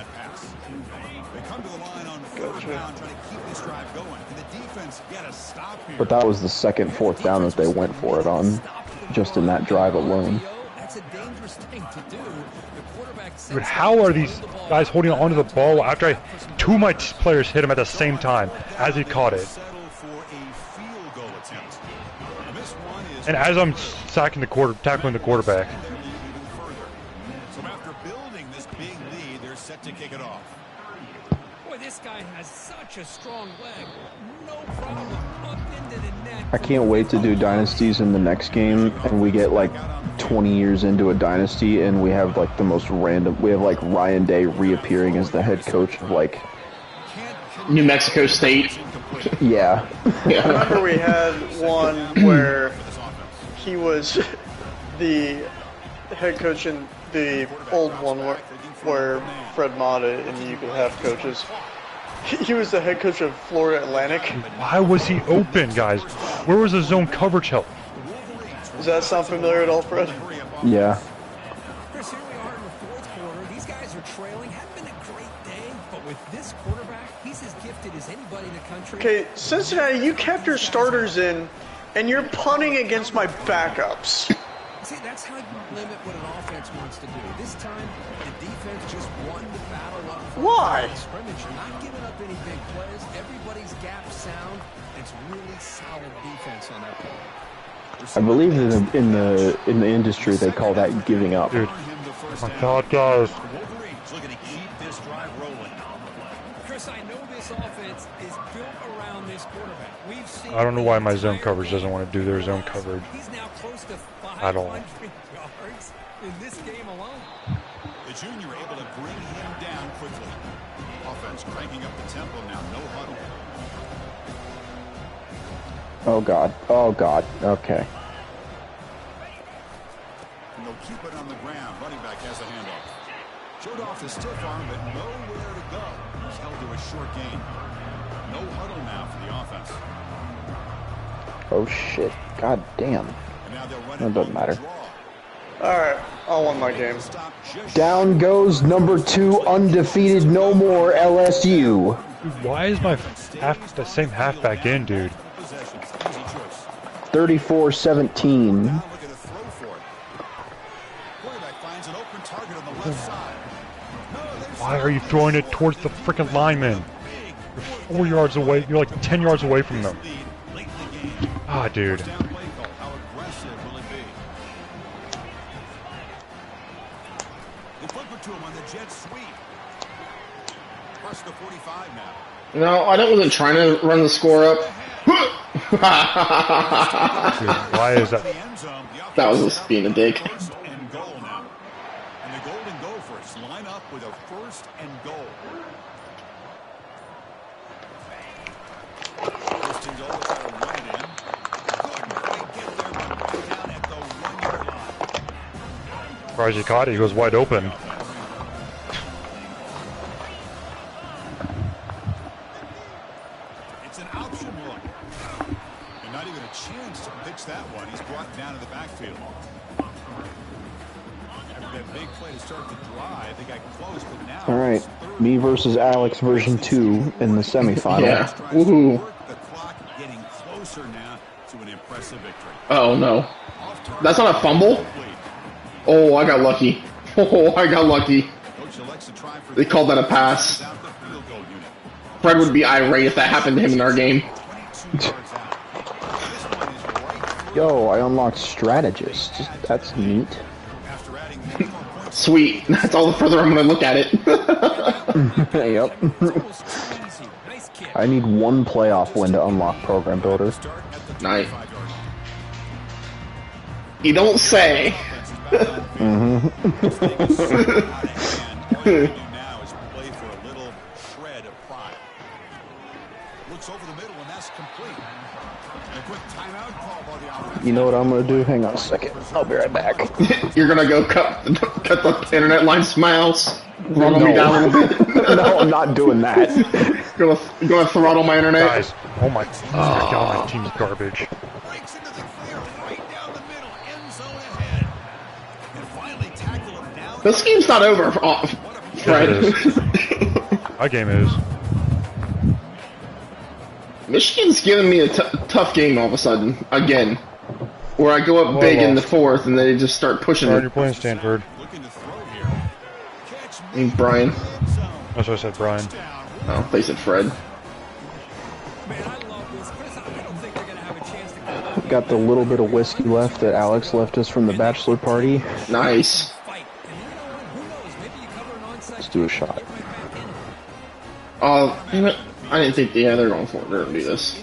But that was the second fourth down that they went for it on, just in that drive alone. Dude, how are these guys holding onto the ball after two of my players hit him at the same time as he caught it? And as I'm tackling the quarterback. So after building this big lead, they're set to kick it off. Boy, this guy has such a strong leg. No problem. Up into the net. I can't wait to do dynasties in the next game, and we get like 20 years into a dynasty, and we have like the most random. We have like Ryan Day reappearing as the head coach of like New Mexico State. Yeah. I remember we had one where he was the head coach in the old one where Fred Mata and you could have coaches. He was the head coach of Florida Atlantic. Why was he open, guys? Where was the zone coverage help? Does that sound familiar at all, Fred? Yeah. Chris, here we are in the fourth quarter. These guys are trailing. Hadn't been a great day, but with this quarterback, he's as gifted as anybody in the country. Okay, Cincinnati, you kept your starters in, and you're punting against my backups. See, that's how you limit what an offense wants to do. This time, the defense just won the battle up front. Why? Scrimmage, not giving up any big plays. Everybody's gap sound. It's really solid defense on that play. I believe that in the industry they call that giving up. Dude, my God, guys. Chris, I know this offense is built around this quarterback. We've seen I don't know why my zone coverage doesn't want to do their zone coverage. He's now close to 500 at all. yards in this game alone. The junior able to bring him down quickly. Offense cranking up the tempo now. No huddle. Oh God. Oh God. Okay. And they'll keep it on the ground. Running back has a handoff. Showed off the stiff arm, but nowhere to go. He's held to a short gain. No huddle now for the offense. Oh shit! God damn. That doesn't matter. Alright, I won my game. Down goes number 2, undefeated, no more LSU. Why is my the same halfback in, dude? 34-17. Why are you throwing it towards the freaking lineman? You're 4 yards away. You're like 10 yards away from them. Ah, dude. No, I wasn't trying to run the score up. Dude, why is that? That was just being a dick. And the Golden Gophers line up with a 1st and goal. Surprised he caught it. He was wide open. It's an option look. And not even a chance to pitch that one. He's brought down to the backfield. After that big play to start the drive, they got close, but now... Alright, me versus Alex version 2 in the semifinal. Yeah. Woohoo. The clock getting closer now to an impressive victory. Oh no. That's not a fumble? Oh, I got lucky. Oh, I got lucky. They called that a pass. Fred would be irate if that happened to him in our game. Yo, I unlocked strategist. That's neat. Sweet. That's all the further I'm going to look at it. Yep. I need one playoff win to unlock Program Builder. Nice. You don't say. You know what I'm gonna do? Hang on a second. I'll be right back. You're gonna go cut the internet line to my house? Throttle me down a little bit? No, I'm not doing that. Gonna throttle my internet? Guys, oh my god, my team's garbage. This game's not over, Fred. My game is. Michigan's giving me a tough game all of a sudden, again. Where I go up big in the 4th and they just start pushing it. You're playing Stanford. I mean, Brian. That's what I said, Brian. Oh, they said Fred. Got the little bit of whiskey left that Alex left us from the bachelor party. Nice. Let's do a shot. Oh, damn it. I didn't think, yeah, they're going for it. They're going to do this.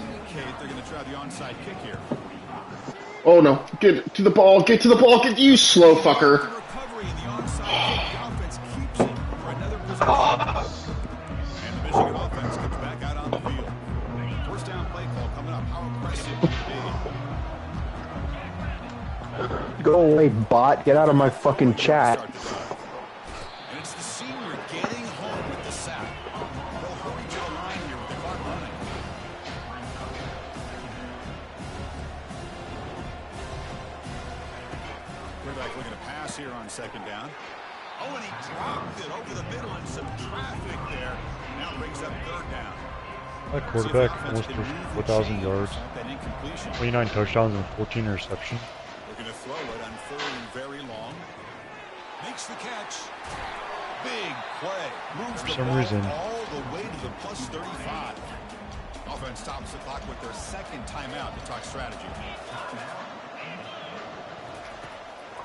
Oh no, get to the ball, get to the ball, get you slow fucker. Go away, bot. Get out of my fucking chat. It's the senior getting home with the sack. They'll hurry to the line here with the clock running. Quarterback looking to pass here on 2nd down. Oh, and he dropped it over the middle and some traffic there. Now brings up 3rd down. My quarterback almost threw 4,000 yards, 29 touchdowns and 14 interceptions. Looking to throw it on 3rd and very long. Makes the catch. Big play. Moves For some reason. all the way to the plus 35. Offense stops the clock with their 2nd timeout to talk strategy.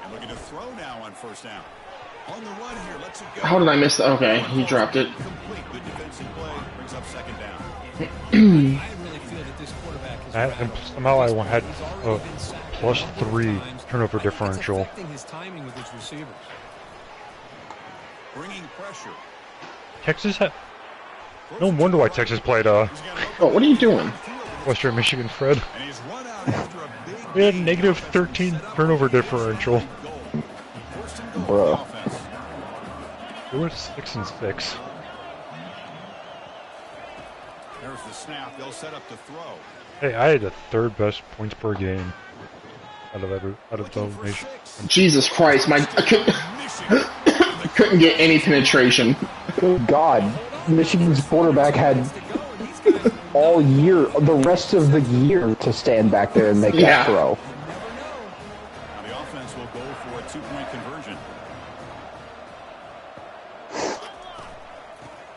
And looking to throw now on 1st down. On the run here, let's it go. How did I miss that? Okay, he dropped it. Complete. Good defensive play. Brings up 2nd down. Somehow I had a +3 turnover differential. Bringing pressure. Texas had... No wonder why Texas played Oh, what are you doing? Western Michigan, Fred. And he's run out after a big We had a -13 turnover differential. bro. They went 6-6. There's the snap. They'll set up the throw. Hey, I had the third best points per game out of the nation. Jesus Christ, I couldn't get any penetration. Good God, Michigan's quarterback had all year, the rest of the year, to stand back there and make that throw. Now the offense will go for a 2-point conversion.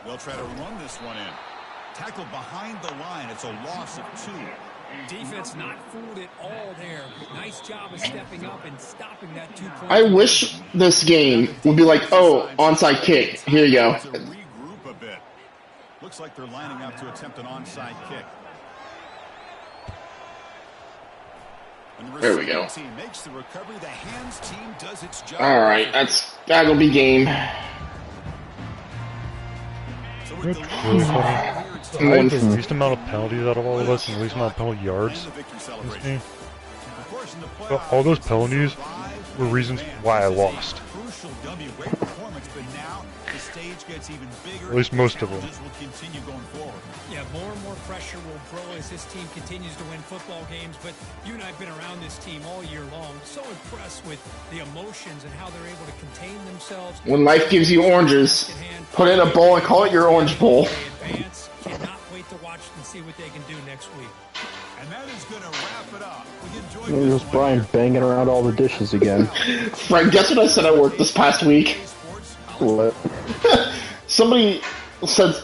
They'll try to run this one in. Tackled behind the line. It's a loss of 2. Defense not fooled at all there. Nice job of stepping up and stopping that 2-point. I wish this game would be like, oh, onside kick. Here you go. Regroup a bit. Looks like they're lining up to attempt an onside kick. There we go. Team makes the recovery. The hands team does its job. All right, that'll be game. So You with know the what's really funny? I had the least amount of penalties out of all of us and the least amount of penalty yards and the victory in this celebration. game. Of course, in the But playoffs, all those penalties were reasons why I lost. crucial W, great performance, but now the stage gets even bigger. At least most of them. Challenges will continue going forward. Yeah, more and more pressure will grow as this team continues to win football games, but you and I have been around this team all year long. So impressed with the emotions and how they're able to contain themselves. When life gives you oranges, put it in a bowl and call it your orange bowl. Advance. Cannot wait to watch and see what they can do next week. And that is going to wrap it up. We enjoyed There's this Brian banging around all the dishes again. Frank, guess what I said at work this past week? What? Somebody said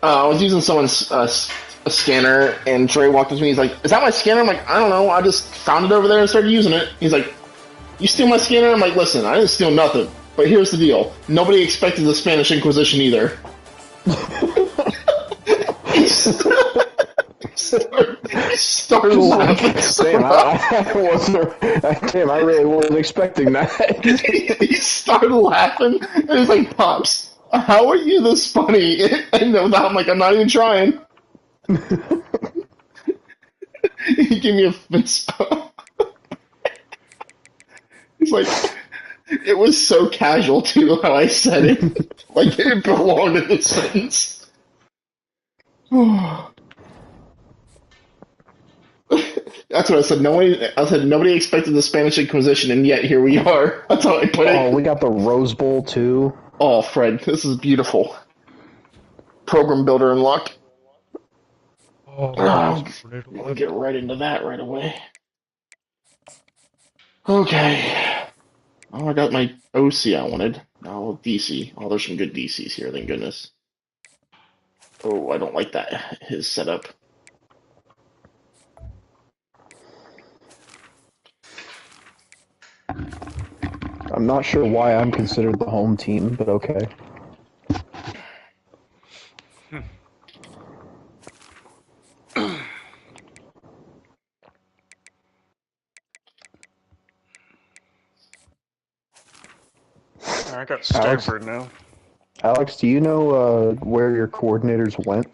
I was using someone's a scanner, and Trey walked up to me. He's like, "Is that my scanner?" I'm like, "I don't know. I just found it over there and started using it." He's like, "You steal my scanner?" I'm like, "Listen, I didn't steal nothing. But here's the deal. Nobody expected the Spanish Inquisition either." He started laughing. Damn, I really wasn't expecting that. He started laughing, and he's like, "Pops, how are you this funny?" And I'm like, "I'm not even trying." He gave me a fist bump. He's like, it was so casual too how I said it, like it belonged in the sentence. That's what I said. Nobody expected the Spanish Inquisition, and yet here we are. That's how I put it. Oh, we got the Rose Bowl too. Oh, Fred, this is beautiful. Program builder and luck. We'll get right into that right away. Okay. Oh, I got my OC I wanted. Oh, DC. Oh, there's some good DCs here, thank goodness. Oh, I don't like that. His setup. I'm not sure why I'm considered the home team, but okay. I got Stanford now. Alex, do you know where your coordinators went?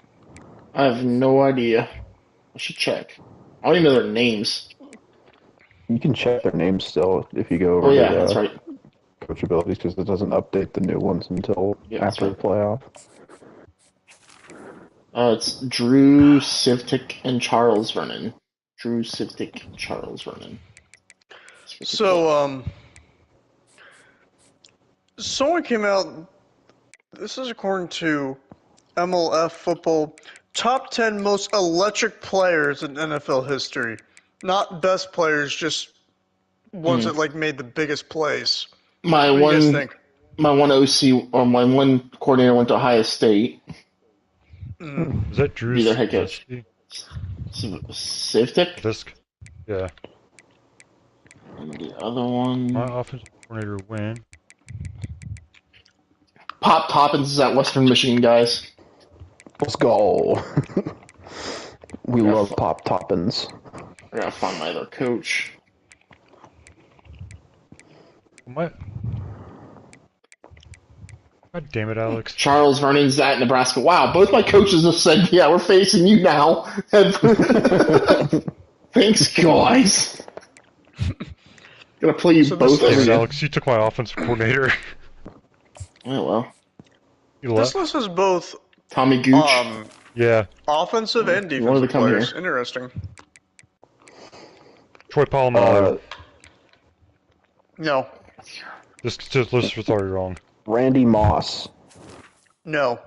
I have no idea. I should check. I don't even know their names. You can check their names still if you go over that's right. coach abilities, because it doesn't update the new ones until after the playoff. It's Drew Sivtik and Charles Vernon. Drew Sivtik, Charles Vernon. So, someone came out, this is according to MLF Football, top 10 most electric players in NFL history. Not best players, just ones that like made the biggest plays. My what do you guys one think? My one OC, or my one coordinator went to Ohio State. Is that Drew? Be their head coach. Sivtik? Fisk? Yeah. And the other one. My offensive coordinator win. Pop Toppins is at Western Michigan, guys. Let's go. We love Pop Toppins. I gotta find my other coach. What? God damn it, Alex. Charles Vernon's at Nebraska. Wow, both my coaches have said, yeah, we're facing you now. Thanks, guys. Gonna play you both every day. Alex, you took my offensive coordinator. Oh well. You This left? list is both Tommy Gooch. Yeah. offensive and You wanted to defensive come players. here. Interesting. Troy Polamalu. No. This list was already wrong. Randy Moss. No.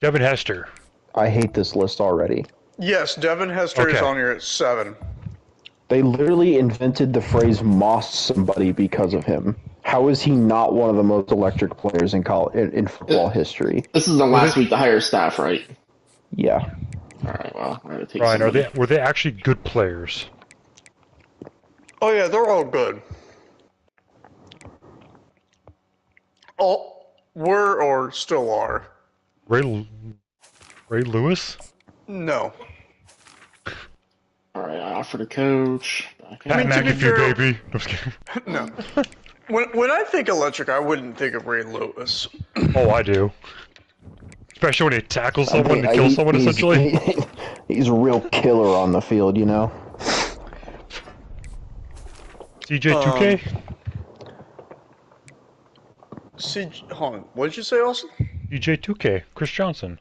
Devin Hester. I hate this list already. Yes, Devin Hester is Okay. on here at 7. They literally invented the phrase "moss somebody" because of him. How is he not one of the most electric players in football history? This is the last week to hire staff, right? Yeah. Alright, well, I gotta take Ryan, were they actually good players? Oh yeah, they're all good. All were or still are. Ray Lewis? No. Alright, I offered a coach. I mean, to be McAfee, fair- baby. I'm just kidding. No. When I think electric, I wouldn't think of Ray Lewis. Oh, I do. Especially when he tackles someone to kill He's- someone, he's- essentially. He's a real killer on the field, you know? CJ2K? Hold on. What did you say, Austin? CJ2K. Chris Johnson.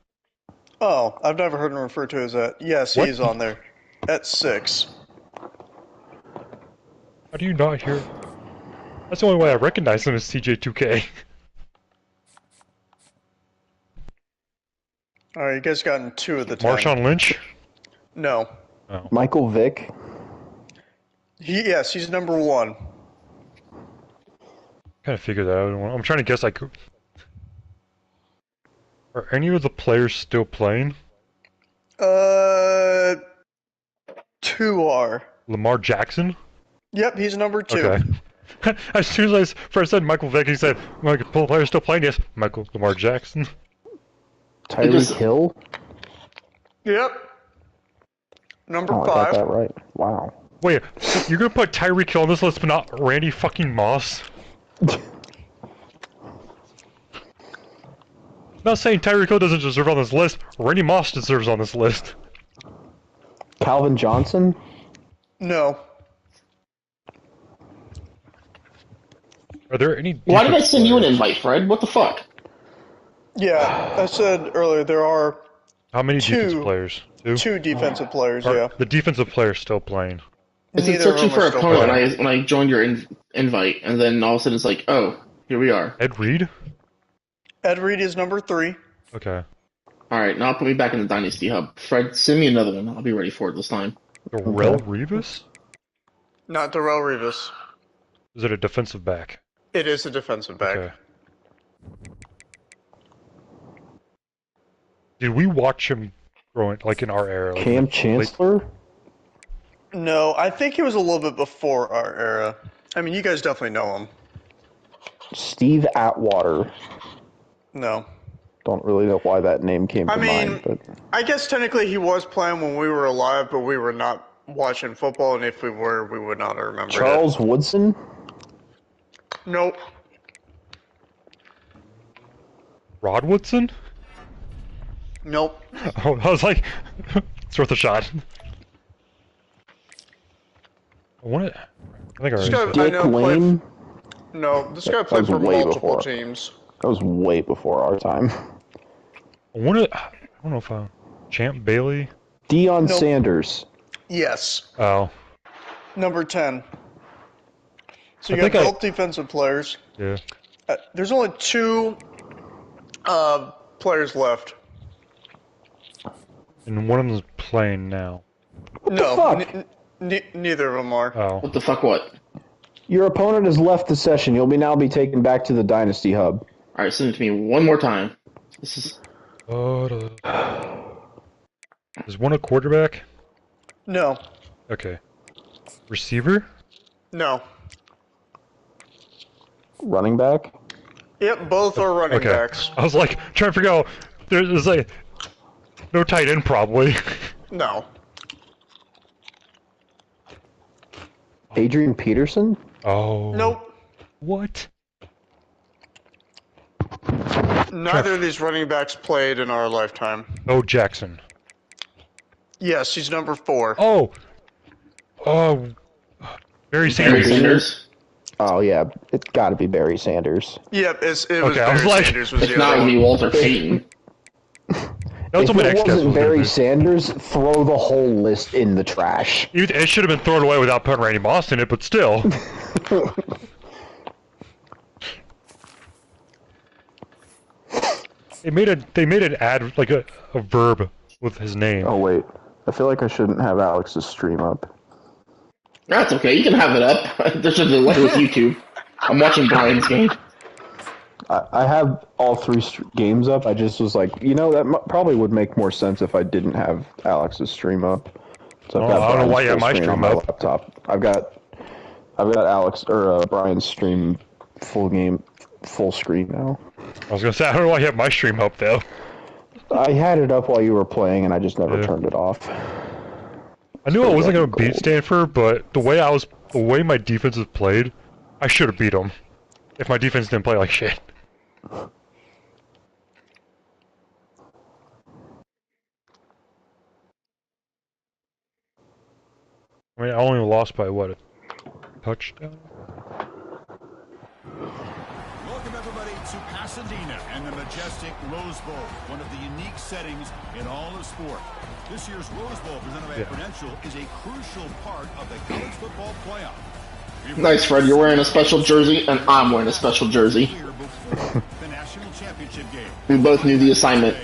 Oh, I've never heard him referred to as that. Yes, What? he's on there. At 6. How do you not hear? That's the only way I recognize him is CJ2K. Alright, you guys gotten 2 of the 10. Marshawn Lynch? No. Oh. Michael Vick. Yes, he's number 1. Kind of figured that out. I'm trying to guess. Are any of the players still playing? 2 are. Lamar Jackson? Yep, he's number 2. Okay. As soon as I first said Michael Vick, he said, "Michael players still playing?" Yes, Lamar Jackson. Tyreek Hill. Yep. Number Oh, I 5. got that right. Wow. Wait, you're gonna put Tyreek Hill on this list, but not Randy fucking Moss? Not saying Tyreek Hill doesn't deserve on this list. Randy Moss deserves on this list. Calvin Johnson. No. Are there any? Why did I defense send you an players? invite, Fred? What the fuck? Yeah, I said earlier there are How many Two. defensive players? 2? 2 defensive players, Are yeah. the defensive players still playing? It's Neither searching of them for are still opponent playing. when I joined your invite, and then all of a sudden it's like, oh, here we are. Ed Reed? Ed Reed is number 3. Okay. Alright, now put me back in the Dynasty Hub. Fred, send me another one. I'll be ready for it this time. Darrell Revis? Not Darrell Revis. Is it a defensive back? It is a defensive back. Okay. Did we watch him growing, like in our era? Like, Cam Chancellor. No, I think he was a little bit before our era. I mean, you guys definitely know him. Steve Atwater. No. Don't really know why that name came to I mean, mind, but I guess technically he was playing when we were alive, but we were not watching football, and if we were, we would not have remembered Charles Woodson. it. Nope. Rod Woodson? Nope. Oh, I was like, it's worth a shot. I think I This already guy, said. I Dick know, Lane. No, this guy That played was for way multiple before. teams. That was way before our time. I don't know if Champ Bailey? Deion Nope. Yes. Oh, Number 10. So I you got think I- both defensive players. yeah. There's only 2 players left. And one of them is playing now. No, fuck? neither of them are. Oh. What the fuck, what? Your opponent has left the session. You'll now be taken back to the Dynasty Hub. Alright, send it to me one more time. This is... Is one a quarterback? No. Okay. Receiver? No. Running back. Yep, both are running Okay. backs. I was like, trying to figure out, there's like, no tight end probably. No. Adrian Peterson. Oh. Nope. What? Neither of these running backs played in our lifetime. Oh, Jackson. Yes, he's number 4. Oh! Oh! Barry Barry Sanders. Sanders? Oh yeah, it's got to be Barry Sanders. Yep, it was Okay, I Barry was like- Sanders was It's the not other gonna be one. Walter Payton. That's If what my it next guess wasn't was gonna Barry be. Sanders, throw the whole list in the trash. It should have been thrown away without putting Randy Moss in it, but still. They made an ad like a verb with his name. Oh wait, I feel like I shouldn't have Alex's stream up. That's okay. You can have it up. There's a delay with YouTube. I'm watching Brian's game. I have all three games up. I just was like, you know, that probably would make more sense if I didn't have Alex's stream up. So I've got I don't know why you have my full stream on my up. laptop. I've got Alex or Brian's stream full screen now. I was gonna say I don't know why you have my stream up though. I had it up while you were playing, and I just never turned it off. I knew I wasn't gonna beat Stanford, but the way my defense has played, I should have beat them. If my defense didn't play like shit. I mean, I only lost by what, a touchdown? Welcome everybody to Pasadena and the majestic Rose Bowl, one of the unique settings in all of sport. This year's Rose Bowl presented by Prudential is a crucial part of the college football playoff. Nice, Fred. You're wearing a special jersey, and I'm wearing a special jersey. The national championship game. We both knew the assignment.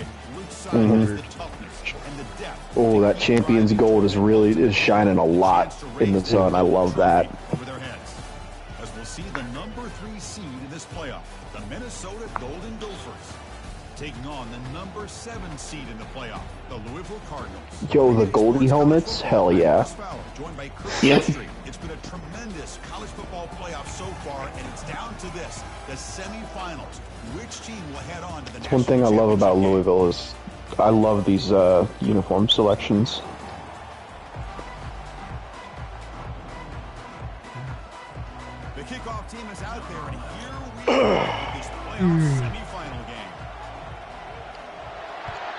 Oh, that champion's gold is shining a lot in the sun. I love that. Over their heads. As we'll see the number 3 seed in this playoff, the Minnesota Golden Gophers, taking on the number 7 seed in the playoff, the Louisville Cardinals. Yo, the Goldie helmets? Hell yeah. Joined by Chris Yep. Street. It's been a tremendous college football playoff so far, and it's down to this, the semifinals. Which team will head on to the One thing I love about Louisville is I love these uniform selections. The kickoff team is out there, and here we go, this playoff semifinal game.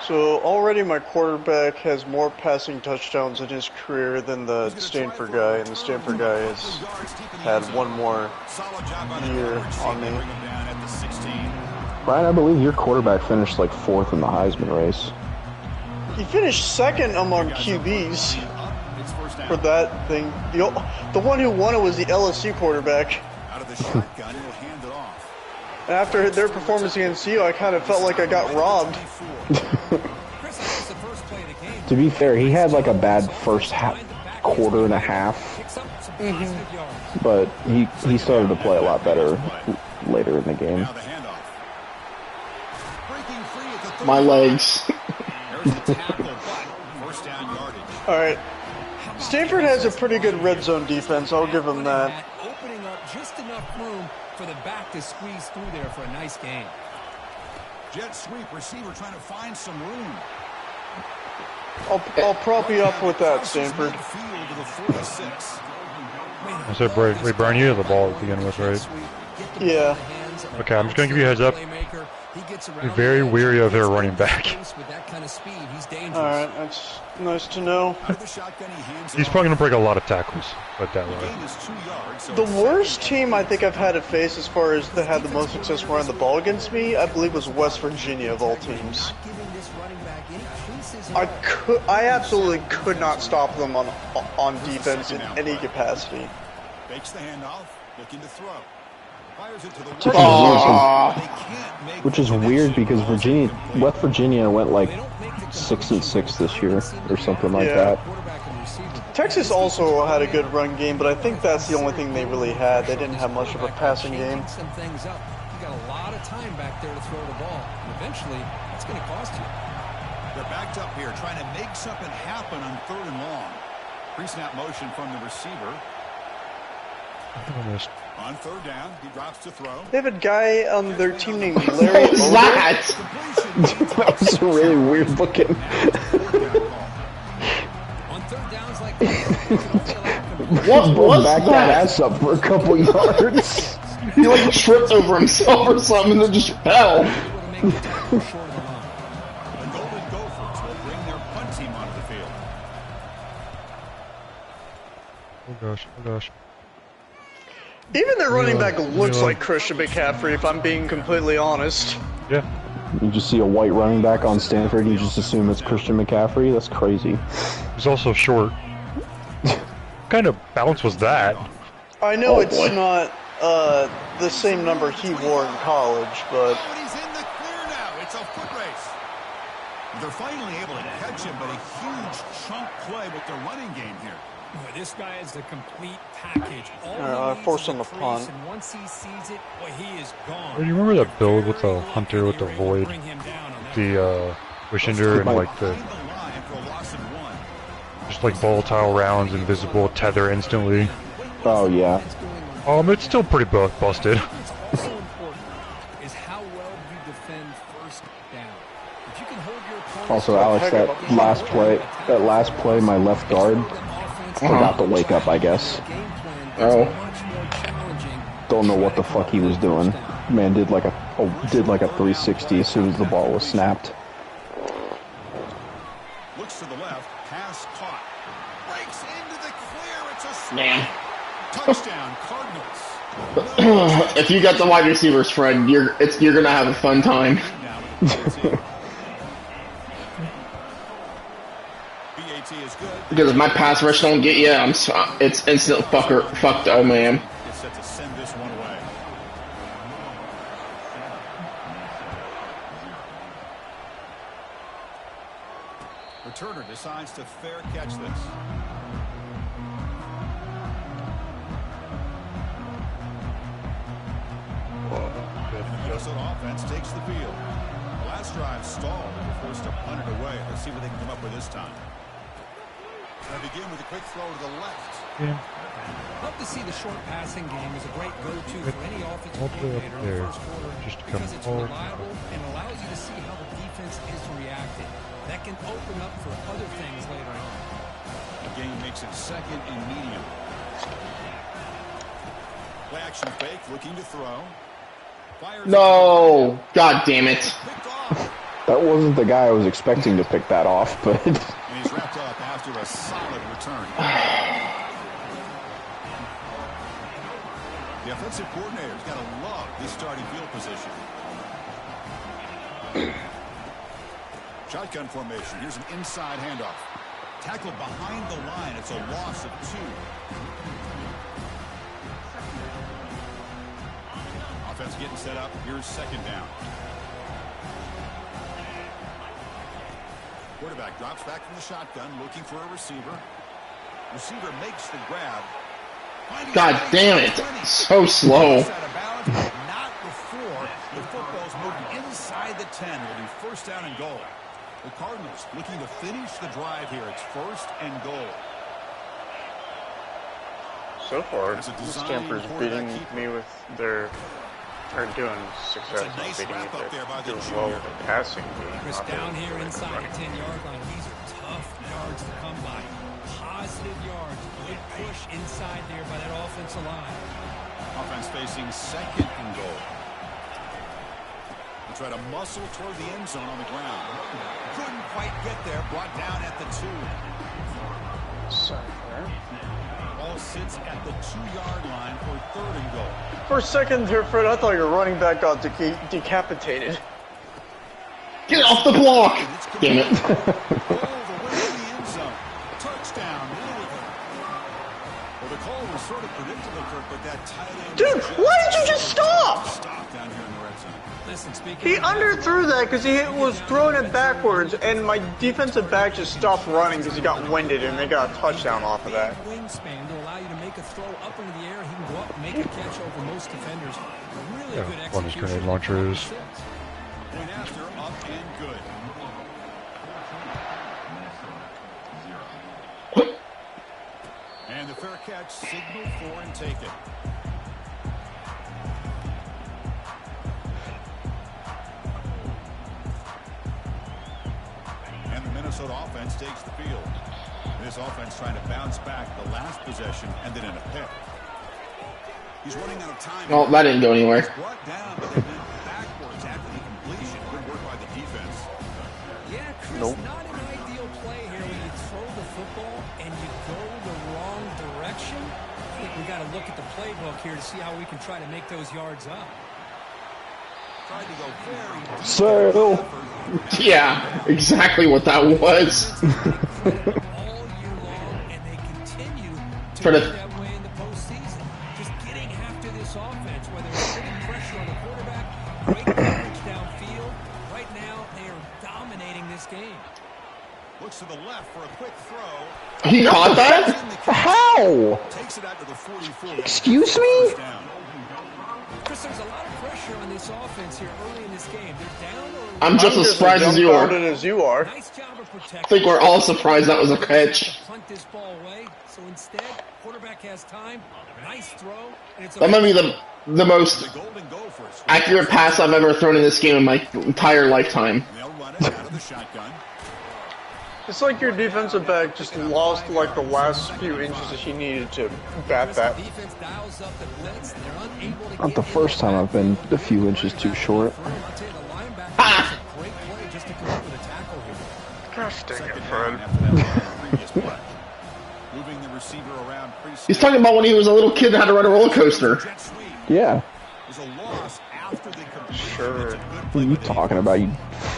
So already my quarterback has more passing touchdowns in his career than the Stanford guy, and the Stanford guy has had one more year on me. Brian, I believe your quarterback finished like 4th in the Heisman race. He finished 2nd among QBs for that thing. The one who won it was the LSU quarterback. Out of the shotgun, he'll hand it off. After their performance against you, I kind of felt like I got robbed. To be fair, he had like a bad first quarter and a half, but he started to play a lot better later in the game. My legs. Alright. Stanford has a pretty good red zone defense, I'll give them that. Opening up just enough room for the back to squeeze through there for a nice game. Jet sweep receiver trying to find some room. I'll prop you up with that, Stanford. I said, wait, Brian, you have the ball to begin with, right? Yeah. Okay, I'm just going to give you a heads up. Be very weary of their running back. Alright, that's nice to know. He's probably going to break a lot of tackles, but that way. The worst team I think I've had to face as far as that had the most success running the ball against me, I believe was West Virginia of all teams. I absolutely could not stop them on defense in any capacity. Fakes the handoff, looking to throw. Fires it to the Which is weird because West Virginia went like 6-6 this year or something like that. Texas also had a good run game, but I think that's the only thing they really had. They didn't have much of a passing game. You got a lot of time back there to throw the ball, and eventually it's going to cost you. They're backed up here, trying to make something happen on 3rd and long. Pre-snap motion from the receiver. On 3rd down, he drops to throw. They have a guy on their team named Larry What's that? That was really weird looking. On 3rd downs like that, What was Back that that? ass up for a couple yards. He like tripped over himself or something and then just fell. The Golden Gophers will bring their punt team onto the field. Oh gosh. Even their running back looks like Christian McCaffrey, if I'm being completely honest. Yeah. You just see a white running back on Stanford, and you just assume it's Christian McCaffrey? That's crazy. He's also short. What kind of bounce was that? I know it's not the same number he wore in college, but... Oh, and he's in the clear now. It's a foot race. They're finally able to catch him, but a huge chunk play with their running game here. Boy, this guy is the complete package. I forced him to punt. And once he sees it, boy, he is gone. Do you remember that build with the Hunter with the Void? The Wishinder and like the... Just like volatile rounds, invisible, tether instantly. Oh, yeah. It's still pretty busted. What's also important is how well you defend first down. If you can hold your opponent... Also, Alex, that last play, my left guard forgot to wake up, I guess. Oh. Don't know what the fuck he was doing. Man did like a 360 as soon as the ball was snapped. Looks to the left, pass caught. Breaks into the clear. It's a Man. touchdown, Cardinals. If you got the wide receivers, Fred, you're gonna have a fun time. Is good. Because if my pass rush don't get you, it's instant fucked. Oh man. It's set to send this one away. Returner decides to fair catch this. Minnesota offense takes the field. The last drive stalled. They're forced to punt it away. Let's see what they can come up with this time. Going to begin with a quick throw to the left. Yeah. Love to see the short passing game as a great go-to for any offensive coordinator in the first quarter because it's reliable and allows you to see how the defense is reacting. That can open up for other things later on. The game makes it second and medium. Play action fake, looking to throw. No! God damn it. That wasn't the guy I was expecting to pick that off, but... And he's wrapped up after a solid return. The offensive coordinator's got to love this starting field position. Shotgun formation. Here's an inside handoff. Tackled behind the line. It's a loss of 2. Offense getting set up. Here's second down. Quarterback drops back from the shotgun, looking for a receiver. Receiver makes the grab. God damn it. So slow. Not before the football's moved inside the 10. Will be first down and goal. The Cardinals looking to finish the drive here. It's first and goal. So far, Stanford's beating me with their... Or doing successful beating me. They're doing well with the passing game. Chris down here inside the 10-yard line. These are tough yards to come by. Positive yards. Good push inside there by that offensive line. Offense facing second and goal. They try to muscle toward the end zone on the ground. Couldn't quite get there. Brought down at the 2. Ball sits at the 2-yard line for third and goal. For a second here, Fred, I thought your running back got decapitated. Get off the block! Damn it. Touchdown, Louisville. Well, the call was sort of predictable, Kirk, but that tight end... Dude, why did you just stop? Stop down here in the red zone. Listen, speaking He underthrew that because he was throwing it backwards, and my defensive back just stopped running because he got winded, and they got a touchdown off of that. Wingspan to allow you to make a throw up into the air. He can go up and make a catch over most defenders. Really good execution. One of his grenade launchers. Point after, up and good. And the fair catch, signal for and take it. And the Minnesota offense takes the field. This offense trying to bounce back. The last possession ended in a pick. He's running out of time. Oh, that didn't go anywhere. Brought down, but then backwards after the completion. Good work by the defense. Yeah, Chris, not an ideal play here when you throw the football and you go the wrong direction. I think we got to look at the playbook here to see how we can try to make those yards up. Tried to go very So, Yeah, exactly what that was. all year long, and they continue to For be the- that way in the postseason. Just getting after this offense, whether it's putting pressure on the quarterback, great coverage downfield. Right now, they are dominating this game. looks to the left for a quick throw. He caught that? how? Takes it out to the 44. Excuse me? First down. Chris, there's a lot of pressure on this offense here early in this game. They're down or I'm just as surprised as you are. dumbfounded as you are. nice job of protecting. I think we're all surprised that was a catch. Punt this ball away. So instead, quarterback has time. Nice throw. And it's That might be the most The Golden Gophers. accurate pass I've ever thrown in this game in my entire lifetime. They'll run it out of the shotgun. It's like your defensive back just lost like the last few inches that he needed to bat that. defense dials up the blitz. They're unable to Not get the in first time I've been a few inches too short. I'll tell you, the linebacker Ah! makes a great play just to come up with a tackle here. Gosh dang it, Second Fred. down after that previous play. Moving the receiver around He's talking about when he was a little kid that had to ride a roller coaster. Jet sweep Yeah. was a loss after the completion. Sure. It's a good What play are you by the talking about, you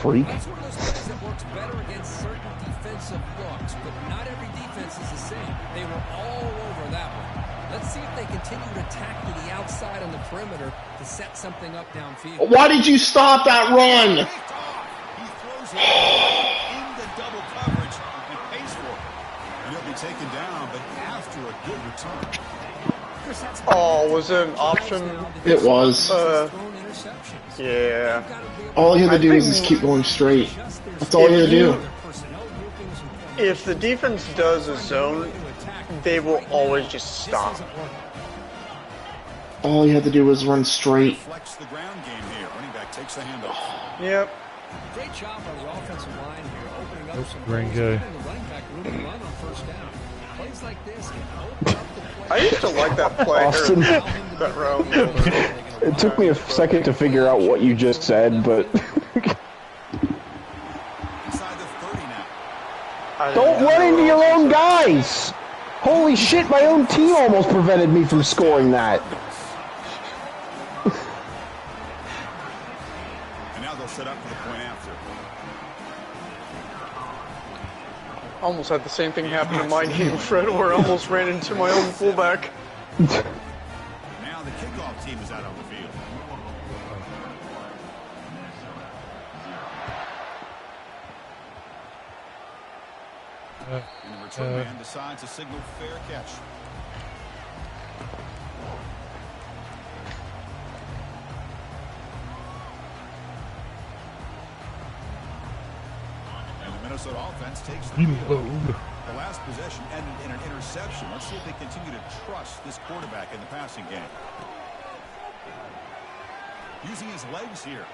freak? It's one of those plays that works better against certain defensive looks, but not every defense is the same. They were all over that one. Let's see if they continue to tack to the outside on the perimeter to set something up downfield. Why did you stop that run? Picked off. He throws it into double coverage and pays for it. And he'll be taken down, but after a good return. Chris, that's Oh, was it an option? It was. thrown interceptions. Yeah. All you had to do is just keep going straight. That's all you had to do. If the defense does a zone, they will always just stop. All you had to do was run straight. Flex the ground game here. Running back takes the handoff. Yep. Great job by the offensive line here, opening up some Green holes, guy. giving the running back room to run on first down. Plays like this can open up the play. I used to like that play, or Austin. that route. It took me a second to figure out what you just said, but Inside the 30 now. don't run into your own guys! Holy shit, my own team almost prevented me from scoring that. And now they'll set up for the point after. Almost had the same thing happen in my game, Fred, where I almost ran into my own fullback. Now the kickoff team is out on the field. And the return man decides to signal fair catch. And the Minnesota offense takes the field. Reload. The last possession ended in an interception. Let's see if they continue to trust this quarterback in the passing game. Using his legs here.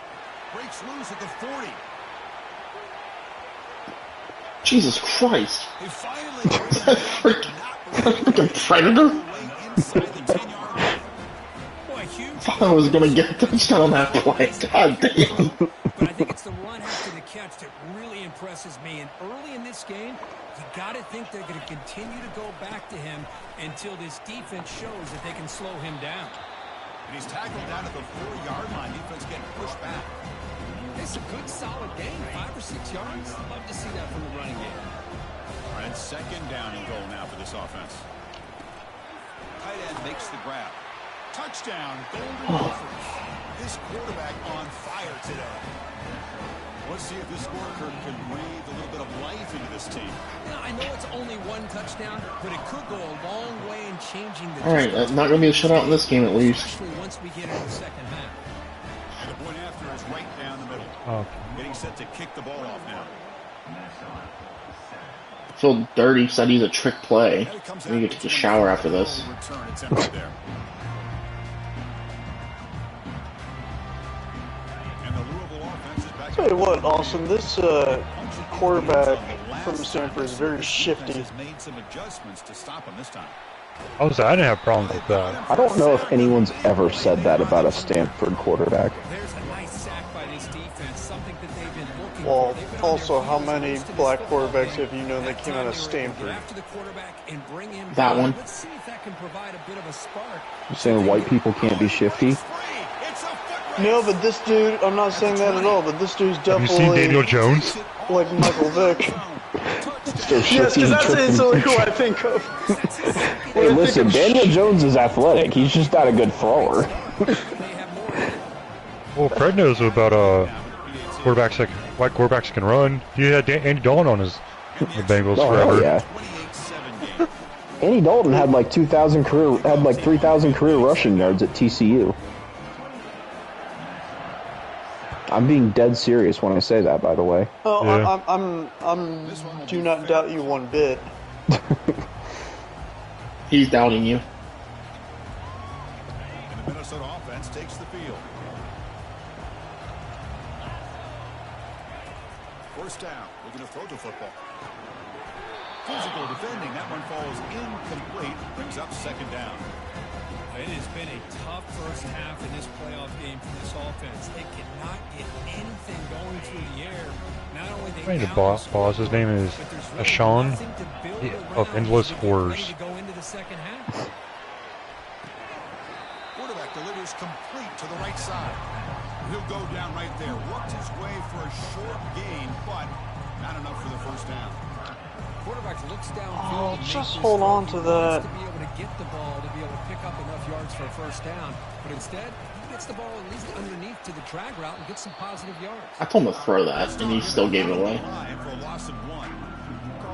Breaks loose at the 40. Jesus Christ. They finally Freaking predator. inside the 10-yard line. Boy, huge. Thought I was gonna get a touchdown on that play. God damn. But I think it's the run after the catch that really impresses me. And early in this game, you got to think they're going to continue to go back to him until this defense shows that they can slow him down. And he's tackled down at the 4-yard line. Defense getting pushed back. It's a good, solid game, 5 or 6 yards. Love to see that from the running game. All right, second down and goal now for this offense. Tight end makes the grab. Touchdown, Golden Gophers. This quarterback on fire today. Let's see if this scorecard can breathe a little bit of life into this team. Now, I know it's only one touchdown, but it could go a long way in changing the Alright, not gonna be a shutout in this game at least. especially once we get into the second half. And the point after is right down the middle. Oh, Getting set to kick the ball off now. I feel dirty because I need a trick play. And it comes I need to out take a shower after this. return. It's empty there. And the Louisville offense is back. Tell you what, Austin, this quarterback from Stanford is very shifty. Has made some adjustments to stop him this time. I didn't have problems with that. I don't know if anyone's ever said that about a Stanford quarterback. There's a nice sack by this defense, something that they've been looking Well, for. also, how many black quarterbacks have you known that came out of Stanford? That one. Let's see if that can provide a bit of a spark. You saying white people can't be shifty? No, but this dude, I'm not saying that at all, but this dude's Have you definitely seen Daniel Jones? like Michael Vick. So Yes, because that's instantly who I think of. Hey, listen, Daniel Jones is athletic. He's just not a good thrower. Well, Fred knows about quarterbacks white quarterbacks that can run. He had Andy Dalton on the Bengals forever. Yeah. Andy Dalton had like 3,000 career rushing yards at TCU. I'm being dead serious when I say that, by the way. Oh, Yeah. I'm do not doubt you one bit. He's doubting you. And the Minnesota offense takes the field. First down. Looking to throw the football. Physical defending. That one falls incomplete. Brings up second down. It has been a tough first half in this playoff game for this offense. They cannot get anything going through the air. Not only they I need to pause. His name is Ashawn of Endless Horrors. to go into the second half. Quarterback delivers complete to the right side. He'll go down right there. Worked his way for a short gain, but not enough for the first down. Quarterback looks Oh, downfield. just hold on to that. To be able to get the ball, to be able to pick up enough yards for a first down. But instead, he gets the ball at least underneath to the drag route and gets some positive yards. I told him to throw that, and he still gave it away. For a loss of 1.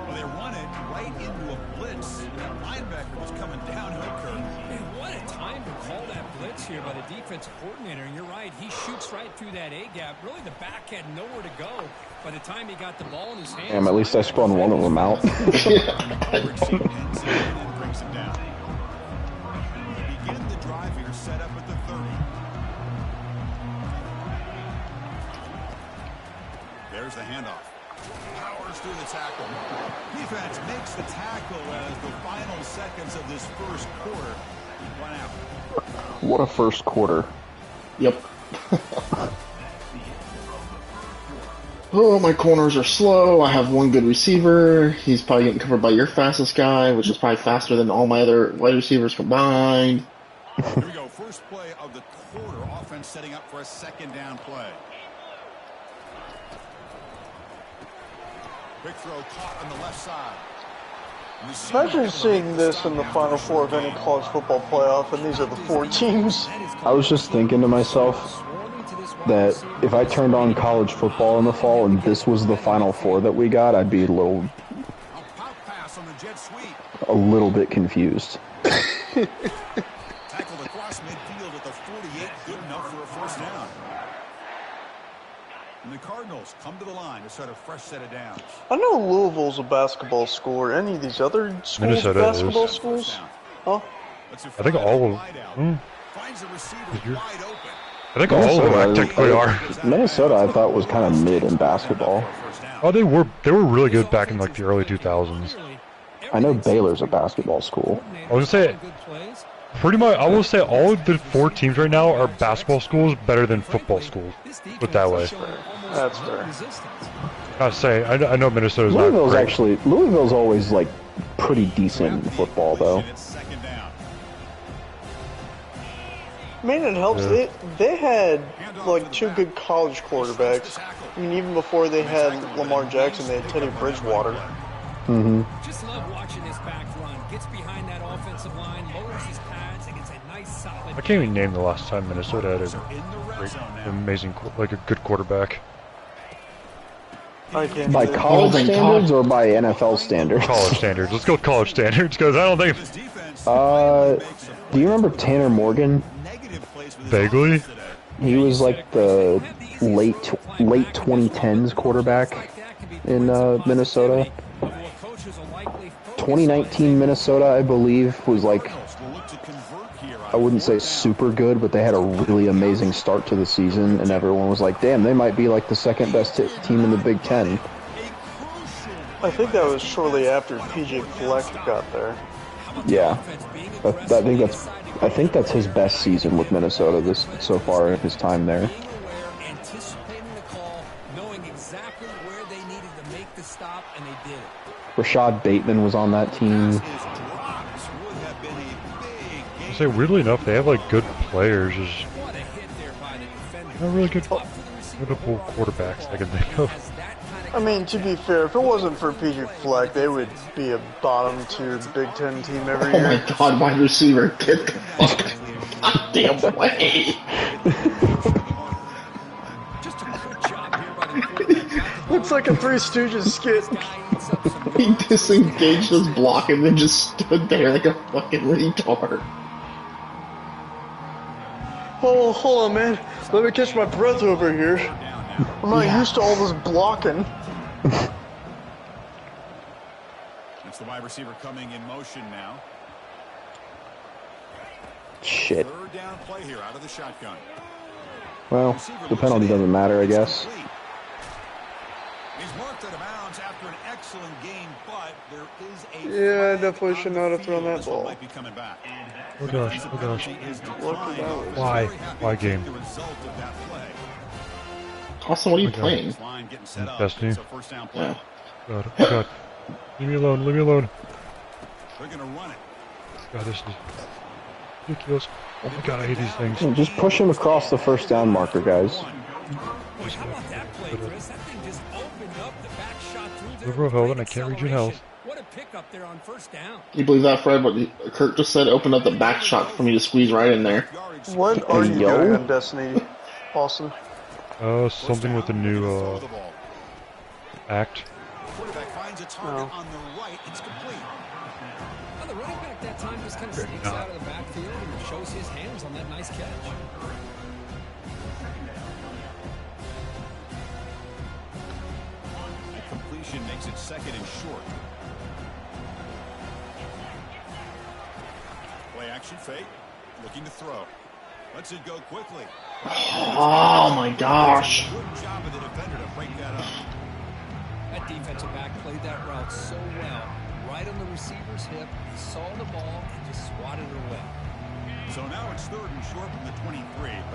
Well, they run it right into a blitz. That linebacker was coming downhill curve. Man, what a time to call that blitz here by the defensive coordinator. And you're right, he shoots right through that A-gap. Really, the back had nowhere to go by the time he got the ball in his hands. Damn, at least I spun one of them out. Brings him down. Begin the drive here, set up at the 30. There's the handoff. Powers through the tackle. Defense makes the tackle as the final seconds of this first quarter run out. What a first quarter. Yep. Oh, my corners are slow. I have one good receiver. He's probably getting covered by your fastest guy, which is probably faster than all my other wide receivers combined. Here we go. First play of the quarter. Offense setting up for a second down play. Big throw caught on the left side. Imagine seeing this in the Final Four of any college football playoff, and these are the 4 teams. I was just thinking to myself that if I turned on college football in the fall and this was the Final Four that we got, I'd be a little bit confused. Tackled across midfield at the 48, good enough for a first down. And the Cardinals come to the line to start a fresh set of downs. I know Louisville's a basketball school. Are any of these other schools Minnesota basketball is. schools? Huh? I think all of them. Finds the receiver wide open. I think all of them technically are. Minnesota, I thought, was kind of mid in basketball. Oh, they were really good back in like the early 2000s. I know Baylor's a basketball school. I was gonna say, pretty much, I will say all of the 4 teams right now are basketball schools better than football schools. Put it that way. That's fair. I say, I know Minnesota's not great. Louisville's always like pretty decent in football, though. I mean, it helps. Yeah. They had like 2 good college quarterbacks. I mean, even before they had Lamar Jackson, they had Teddy Bridgewater. Mm-hmm. Just love watching this back run. Gets behind that offensive line, lowers his pads, and gets a nice solid. I can't even name the last time Minnesota had a great, amazing, like a good quarterback. I can't By do it. college standards or by NFL standards? College standards. Let's go with college standards because I don't think. Do you remember Tanner Morgan? Vaguely. He was like the late 2010s quarterback in Minnesota. 2019 Minnesota, I believe, was like, I wouldn't say super good, but they had a really amazing start to the season, and everyone was like, damn, they might be like the second best team in the Big Ten. I think that was shortly after PJ Fleck got there. Yeah, I think that's his best season with Minnesota this so far in his time there. Being aware, anticipating the call, knowing exactly where they needed to make the stop, and they did it. Rashad Bateman was on that team. I say, weirdly enough, they have like good players, just What a hit there by the defender. not really good quarterbacks I can think of. I mean, to be fair, if it wasn't for PJ Fleck, they would be a bottom tier Big Ten team every Oh year. my god, wide receiver, get the fuck goddamn way. Just a good job here by the quarterback. Looks like a Three Stooges skit. He disengaged his block and then just stood there like a fucking retard. Oh, hold on, man. Let me catch my breath over here. I'm not used to all this blocking. It's the wide receiver coming in motion now. Shit. Third down play here out of the shotgun. Well, the penalty doesn't matter, I guess. He's marked out of bounds after an excellent game, but there is a Yeah, I definitely should not have thrown that ball. might be coming back. Oh gosh, oh gosh. Why? Why game? The result of that play. Austin, what are you playing? Line getting set up. Destiny. It's a first down play. God, oh god. Leave me alone, leave me alone. They're going to run it. God, this is ridiculous. Oh my god, I hate these things. Just push him across the first down marker, guys. Boy, how about that play, Chris? That thing just opened up the back shot through there. Liberal health, and I can't reach your health. What a pickup there on first down. You believe that, Fred? What Kirk just said opened up the back shot for me to squeeze right in there. What are you Yo. doing on Destiny, Austin? Something with the new, act. Quarterback finds a target on the right. It's complete. Well, the running back that time just kind of sneaks out of the backfield and shows his hands on that nice catch. Completion makes it second and short. Play action fake. Looking to throw. Lets it go quickly. Oh my gosh. Good job of the defender to break that up. That defensive back played that route so well. Right on the receiver's hip, saw the ball, and just swatted it away. So now it's third and short from the 23.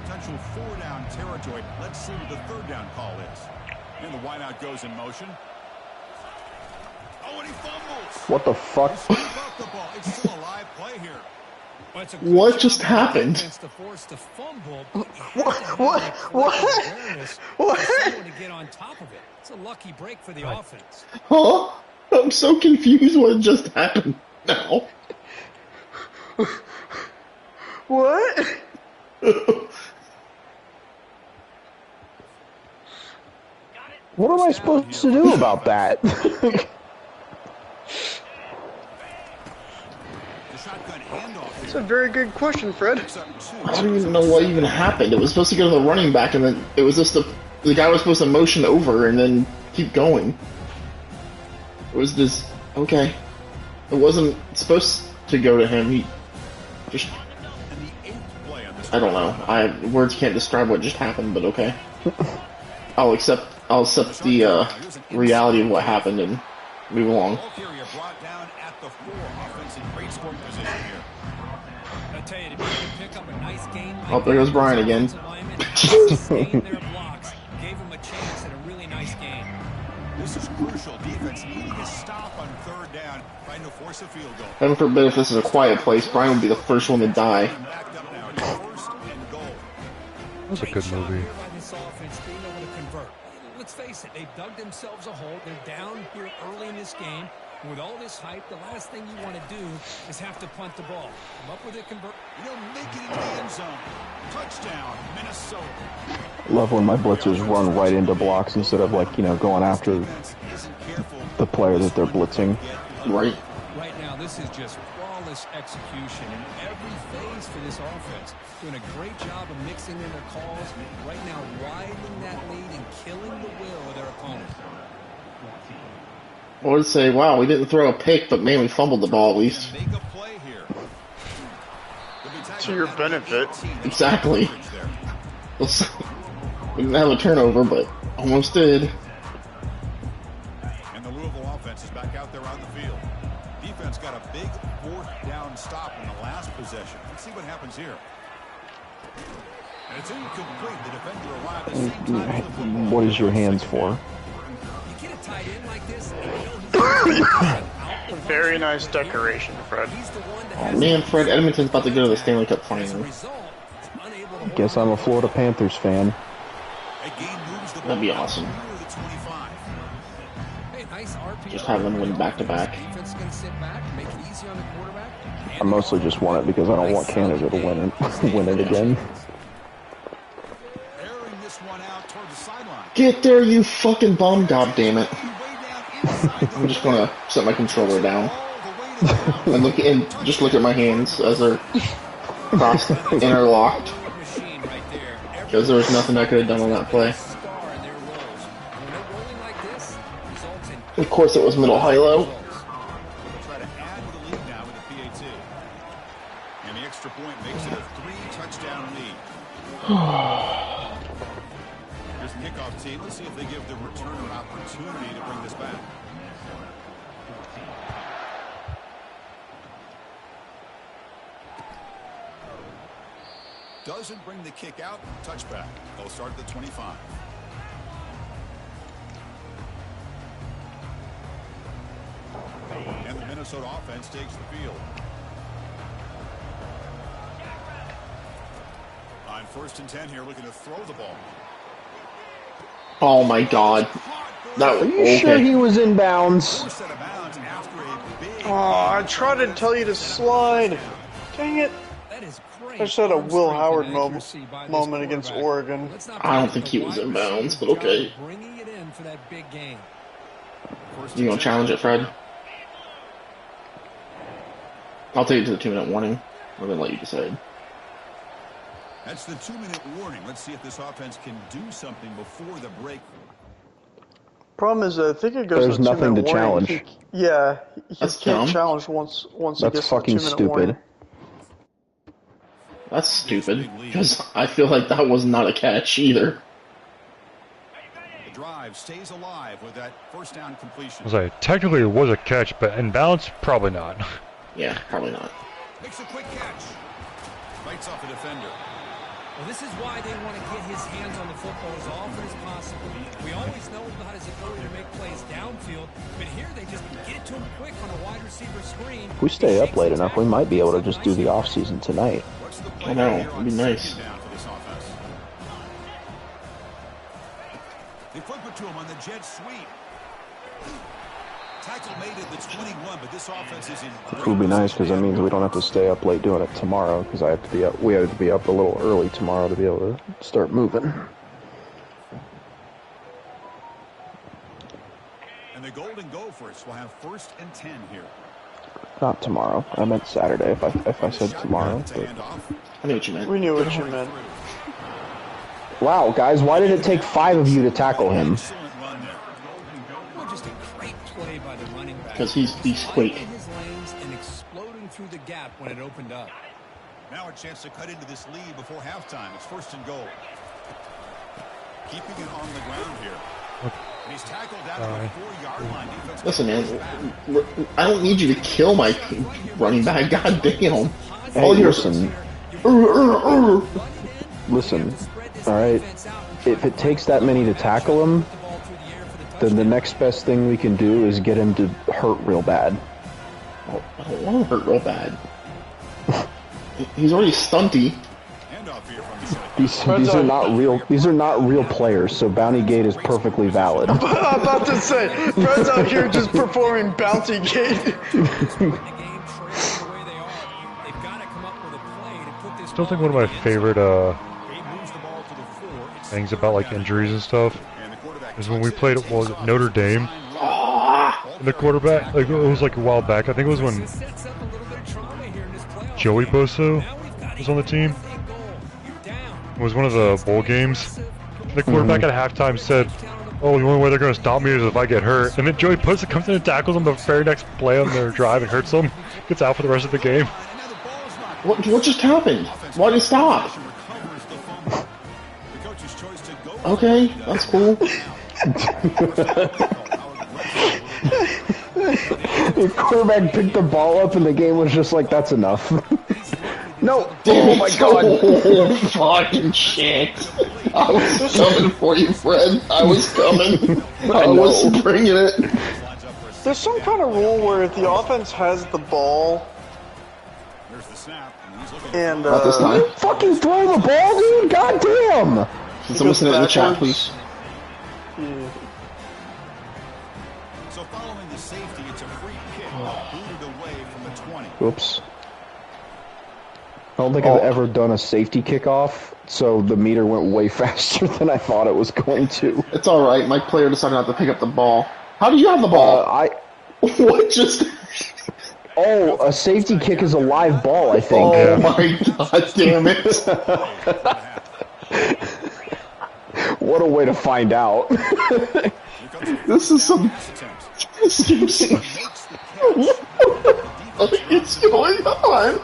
Potential four-down territory. Let's see what the third down call is. And the wideout goes in motion. Oh, and he fumbles. What the fuck? Off the ball. It's still a live play here. Well, it's a What good just job by the happened? defense to force the fumble. What? For someone to get on top of it. It's a lucky break for the offense. Huh? I'm so confused what just happened now. What? What am I supposed to do about that? The shotgun handoff That's here. a very good question, Fred. Picks up two. I don't even know what even happened. It was supposed to go to the running back, and then it was just the guy was supposed to motion over and then keep going. It was this okay. It wasn't supposed to go to him. He just And the eighth play on this. I don't know. Words can't describe what just happened, but okay. I'll accept the reality of what happened and move along. Ball carrier brought down at the 4. Offense in great scoring position here. I tell you, to be able to pick up a nice gain. Oh, there goes Brian again. Staying their blocks gave him a chance at a really nice game. This is crucial. Defense needing a stop on third down, trying to force a field goal. Heaven forbid if this is a quiet place, Brian would be the first one to die. Backed up now. It's first and goal. That was a good Job movie. here by this offense being able to convert. Let's face it, they've dug themselves a hole. They're down here early in this game. With all this hype, the last thing you want to do is have to punt the ball. Come up with a convert. They'll make it into the end zone. Touchdown, Minnesota. Love when my blitzers run right into blocks instead of, like, you know, going after Defense isn't careful. the player that they're blitzing. Right. Right now, this is just flawless execution in every phase for this offense. Doing a great job of mixing in their calls. Right now, widening that lead and killing the will of their opponent. I would say, wow, we didn't throw a pick, but man, we fumbled the ball at least. Make a play here. To your benefit. Exactly. We didn't have a turnover, but almost did. And the Louisville offense is back out there on the field. Defense offense got a big fourth down stop in the last possession. Let's see what happens here. And it's incomplete. The defender arrived at the same time as the football. What is your hands for? You get a tight end like this, Very nice decoration, Fred. Oh man, Fred, Edmonton's about to go to the Stanley Cup final. Guess I'm a Florida Panthers fan. That'd be awesome. Just have them win back-to-back. I mostly just want it because I don't want Canada to win it again. Get there, you fucking bum! God damn it! I'm just gonna set my controller down and just look at my hands as they're crossed, interlocked. Because there was nothing I could have done on that play. Of course, it was middle high-low. Try to add to the lead now with the PAT. And the extra point makes it a 3-touchdown lead. Here's the kickoff team. Let's see if they give the returner an opportunity to bring this back. Doesn't bring the kick out. Touchback. They'll start at the 25. And the Minnesota offense takes the field. On 1st and 10 here, looking to throw the ball. Oh my god. Are you sure he was in bounds? Oh, I tried to tell you to slide. Dang it. I just had a Will Howard moment against Oregon. I don't think he was in bounds, but okay. You gonna challenge it, Fred? I'll take it to the 2-minute warning. We're gonna let you decide. That's the 2-minute warning. Let's see if this offense can do something before the break. Problem is, I think it goes. There's to nothing to warning. challenge. He can't challenge once it gets fucking to the 2-minute warning. stupid. That's stupid, because I feel like that was not a catch either. The drive stays alive with that first down completion. I was like, technically it was a catch, but in balance, probably not. Yeah, probably not. Makes a quick catch. Bites off the defender. Well, this is why they want to get his hands on the football as often as possible. We always know about his ability to make plays downfield, but here they just get it to him quick on a wide receiver screen. If we stay up late enough, we might be able to just do the off-season tonight. I know, it'd be nice. They flip it to him on the jet sweep. Tackle made at the 21, but this offense is in. It would be nice because that means we don't have to stay up late doing it tomorrow. Because we have to be up a little early tomorrow to be able to start moving. And the Golden Gophers will have 1st and 10 here. Not tomorrow. I meant Saturday. If I said tomorrow. But... I knew what you meant. We knew what you meant. Wow, guys, why did it take 5 of you to tackle him? Because he's quick. And exploding through the gap when it opened up. Now a chance to cut into this lead before halftime. It's 1st and goal. Keeping it on the ground here. And he's tackled down to the 4-yard line. Listen, man, I don't need you to kill my running back. God damn. Hey, listen. Listen, alright? If it takes that many to tackle him, then the next best thing we can do is get him to hurt real bad. I don't want to hurt real bad. He's already stunty. These are not real. These are not real players. So Bounty Gate is perfectly valid. I'm about to say, Fred's out here just performing Bounty Gate. Still think one of my favorite things about like injuries and stuff is when we played Notre Dame. And the quarterback, like it was like a while back. I think it was when Joey Bosa was on the team. It was one of the bowl games. The quarterback at halftime said, "Oh, the only way they're going to stop me is if I get hurt." And then Joey Bosa comes in and tackles him the very next play on their drive and hurts him. Gets out for the rest of the game. What just happened? Why did it stop? Okay, that's cool. The quarterback picked the ball up and the game was just like, that's enough. No! Oh my god! Oh, fucking shit. I was coming for you, Fred. I was coming. I was bringing it. There's some kind of rule where if the offense has the ball and Not this time. Fucking throw the ball, dude! God damn! Can someone send it in the chat, please? Yeah. So following the safety, it's a free kick booted away from the 20. Oops. I don't think I've ever done a safety kickoff, so the meter went way faster than I thought it was going to. It's alright, my player decided not to pick up the ball. How do you have the ball? What just... Oh, a safety kick is a live ball, I think. Oh my god damn it. What a way to find out. This is some... This seems... What's going on?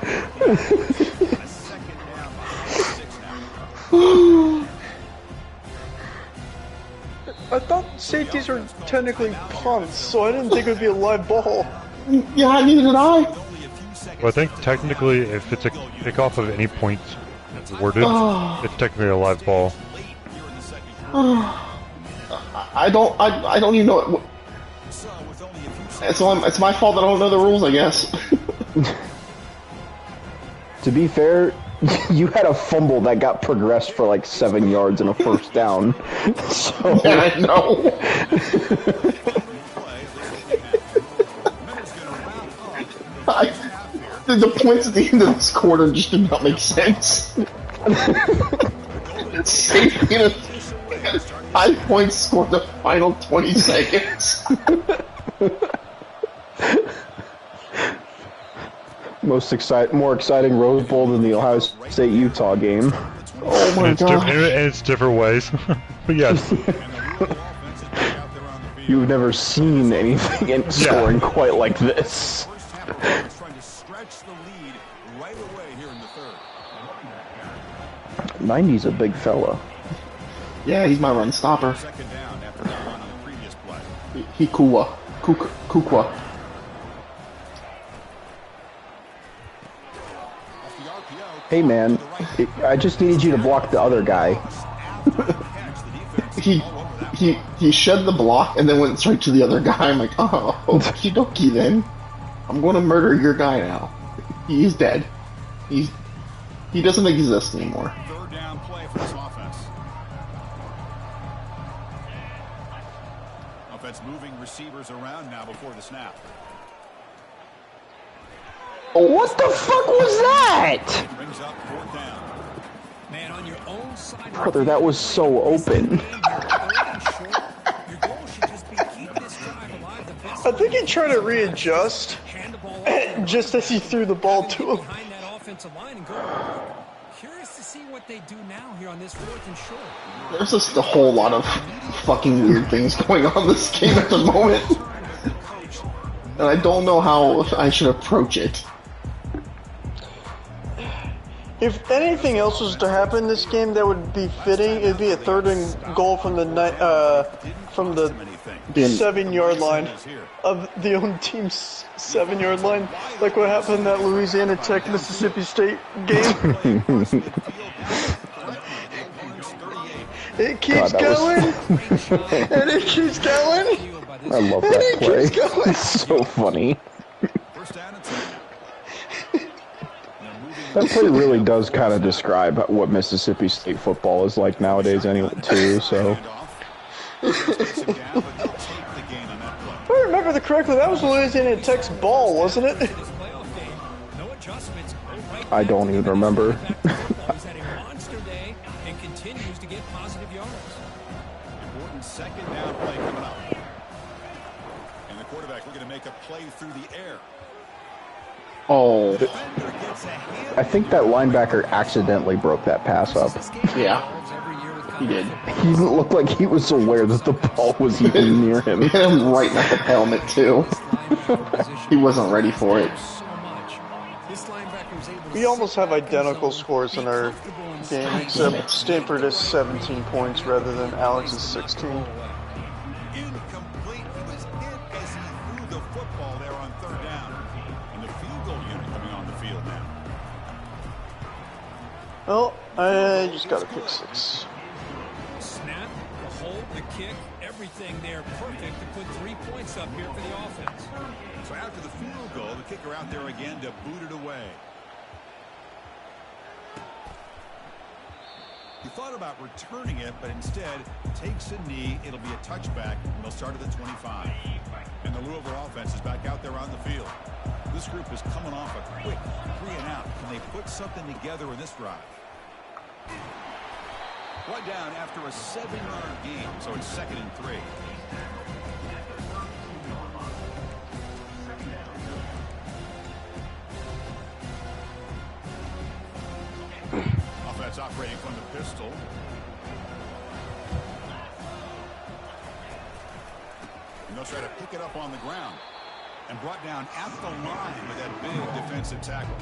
I thought safeties are technically punts, so I didn't think it would be a live ball. Yeah, neither did I. Well, I think technically, if it's a kickoff of any point awarded, it's technically a live ball. I don't even know. It's my fault that I don't know the rules, I guess. To be fair, you had a fumble that got progressed for like 7 yards and a first down. So Yeah, I know. The points at the end of this quarter just did not make sense. Safety in 5 points scored the final 20 seconds. More exciting Rose Bowl than the Ohio State Utah game. Oh my god! And it's different ways, but yes. You've never seen anything in scoring quite like this. Trying to stretch the lead right away here in the third. 90's a big fella. Yeah, he's my run stopper. Second down after that run on the previous play. Kukwa. Hey man, I just needed you to block the other guy. He shed the block and then went straight to the other guy. I'm like, oh, okie dokie then. I'm gonna murder your guy now. He's dead. He doesn't exist anymore. Third down play for this offense. Offense moving receivers around now before the snap. What the fuck was that? Brings up fourth down. Man, on your own side, Brother, that was so open. I think he tried to readjust just as he threw the ball to him. behind that offensive line and go. Curious to see what they do now here on this 4th and short. There's just a whole lot of fucking weird things going on in this game at the moment. And I don't know how I should approach it. If anything else was to happen in this game that would be fitting, it'd be a 3rd and goal from the 7-yard line of the own team's 7-yard line, like what happened in that Louisiana Tech Mississippi State game. It keeps going, and it keeps going. I love that play. It's so funny. That play really does kind of describe what Mississippi State football is like nowadays, anyway, too. So. If I remember correctly, that was Louisiana Tech's ball, wasn't it? I don't even remember. He's had a monster day and continues to get positive yards. Important second down play coming up. And the quarterback looking to make a play through the air. Oh. I think that linebacker accidentally broke that pass up. Yeah. He did. He didn't look like he was aware that the ball was even near him. He hit him right in the helmet, too. He wasn't ready for it. We almost have identical scores in our game, except Stanford has 17 points rather than Alex's 16. Incomplete. He was hit as he threw the football there on 3rd Oh, I just got a pick 6. Snap, the hold, the kick, everything there perfect to put 3 points up here for the offense. So after the field goal, the kicker out there again to boot it away. He thought about returning it, but instead takes a knee. It'll be a touchback, and they'll start at the 25. And the Louisville offense is back out there on the field. This group is coming off a quick 3 and out. Can they put something together in this drive? One down after a 7-yard gain, so it's 2nd and 3. Offense operating from the pistol. And they'll try to pick it up on the ground. And brought down at the line with that big defensive tackle.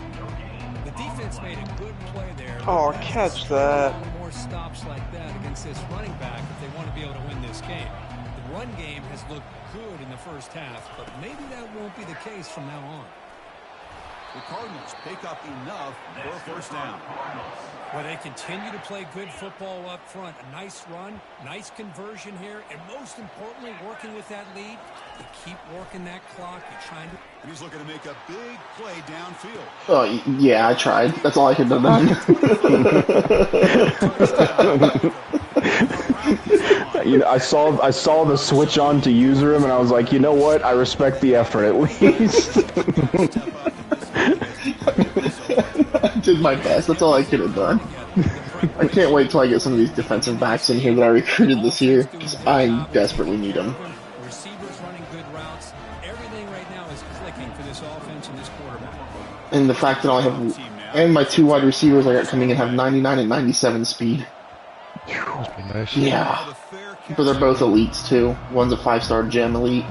The defense made a good play there. Oh, catch that. More stops like that against this running back if they want to be able to win this game. The run game has looked good in the first half, but maybe that won't be the case from now on. The Cardinals pick up enough for a first down. Well, they continue to play good football up front. A nice run, nice conversion here, and most importantly, working with that lead. You keep working that clock. You're trying to... He's looking to make a big play downfield. Oh, yeah, I tried. That's all I could have done. You know, I saw the switch on to user him, and I was like, you know what? I respect the effort at least. I did my best. That's all I could have done. I can't wait till I get some of these defensive backs in here that I recruited this year, because I desperately need them. Receivers running good routes. Everything right now is clicking for this offense and this quarterback. And the fact that I have, and my 2 wide receivers I got coming in have 99 and 97 speed. Nice. Yeah. But they're both elites too. One's a 5-star gem elite,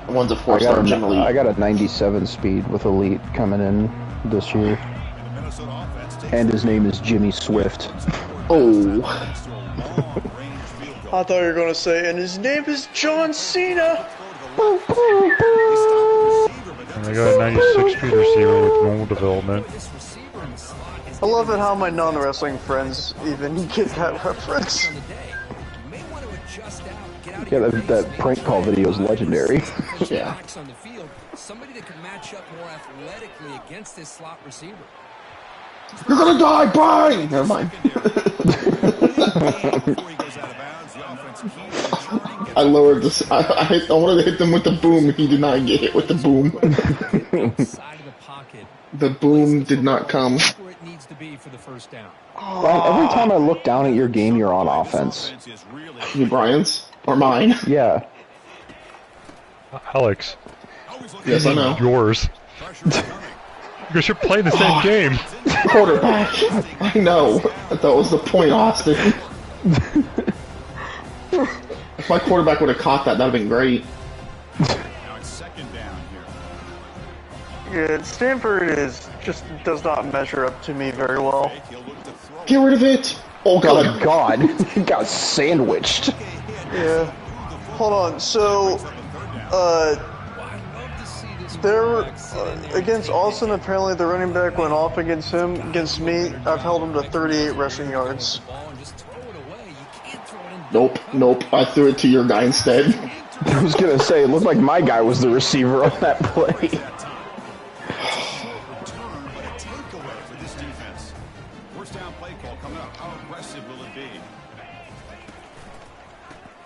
and one's a 4-star gem elite. I got a 97 speed with elite coming in this year. And his name is Jimmy Swift. Oh. I thought you were going to say, and his name is John Cena. And I got a 96 speed receiver with normal development. I love it how my non-wrestling friends even get that reference. Yeah, that prank call video is legendary. Yeah. Somebody that can match up more athletically against this slot receiver. You're gonna die, bye! Never mind. I lowered this. I wanted to hit them with the boom. He did not get hit with the boom. The boom did not come. Brian, every time I look down at your game, you're on offense. You Brian's? Or mine? Yeah. Alex. Yes, I know. Yours. Because you're playing the same game. Quarterback. I know. That was the point, Austin. If my quarterback would have caught that, that'd have been great. Now it's 2nd down here. Yeah, Stanford does not measure up to me very well. Get rid of it! Oh god. Oh god, he got sandwiched. Yeah. Hold on. So, they're against Austin. Apparently, the running back went off against him. Against me, I've held him to 38 rushing yards. Nope. I threw it to your guy instead. I was gonna say, it looked like my guy was the receiver on that play.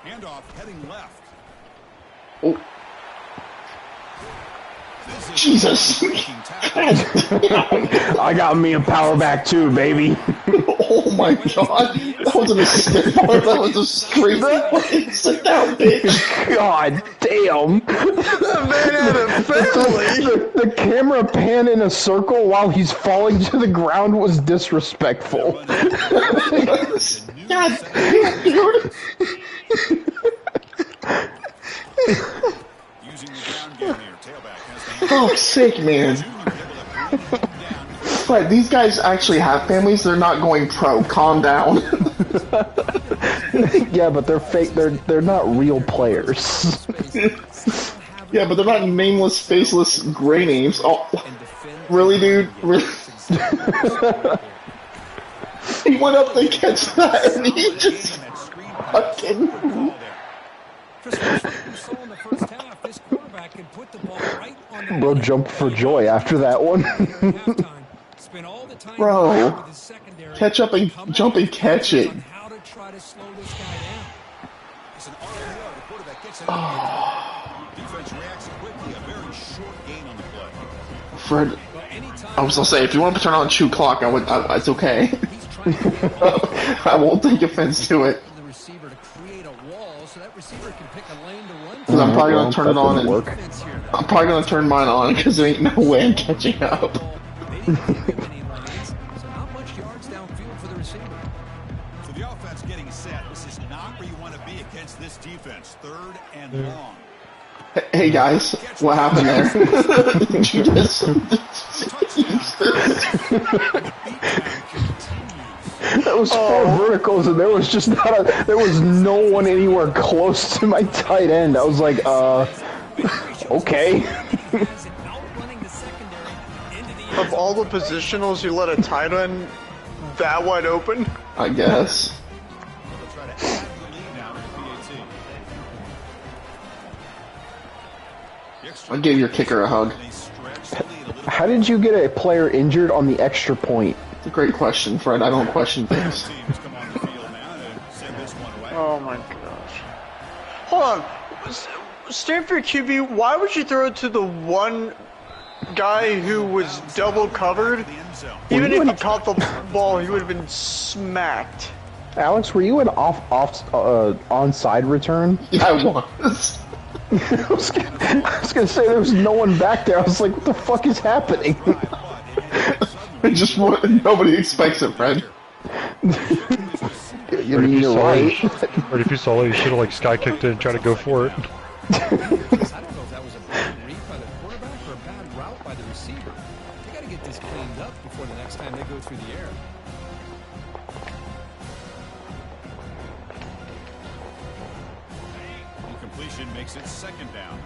Handoff heading left. Oh. Jesus. I got me a power back too, baby. Oh my god. That wasn't a stiff arm, that was a straight play. Sit down, bitch. God damn. That man had a family. The camera pan in a circle while he's falling to the ground was disrespectful. God damn, dude. Fuck's sake, man. But these guys actually have families. They're not going pro. Calm down. Yeah, but they're fake. They're not real players. Yeah, but they're not nameless, faceless, gray names. Oh, really, dude? Really? He went up to catch that, and he just fucking. Bro jumped for joy after that one. Bro, catch up and jump and catch it. Fred, I was gonna say, if you want to turn on 2 o'clock, it's okay. I won't take offense to it. Because I'm probably gonna turn it on and I'm probably gonna turn mine on because there ain't no way I'm catching up. So the offense getting set. This is not where you want to be against this defense. 3rd and long. Hey guys, what happened there? Did you just... That was 4 verticals, and there was no one anywhere close to my tight end. I was like, okay. Of all the positionals, you let a tight end that wide open? I guess. I'll give your kicker a hug. How did you get a player injured on the extra point? It's a great question, Fred. I don't question things. Oh my gosh. Hold on. Stanford QB, why would you throw it to the one guy who was double covered? Even if he caught the ball, he would have been smacked. Alex, were you an onside return? Yeah, I was. I was gonna say there was no one back there. I was like, what the fuck is happening? Nobody expects it, Fred. You're right. Or if you saw it, you should have like sky kicked it and tried to go for it. I don't know if that was a bad read by the quarterback or a bad route by the receiver. They got to get this cleaned up before the next time they go through the air. Completion makes it 2nd down.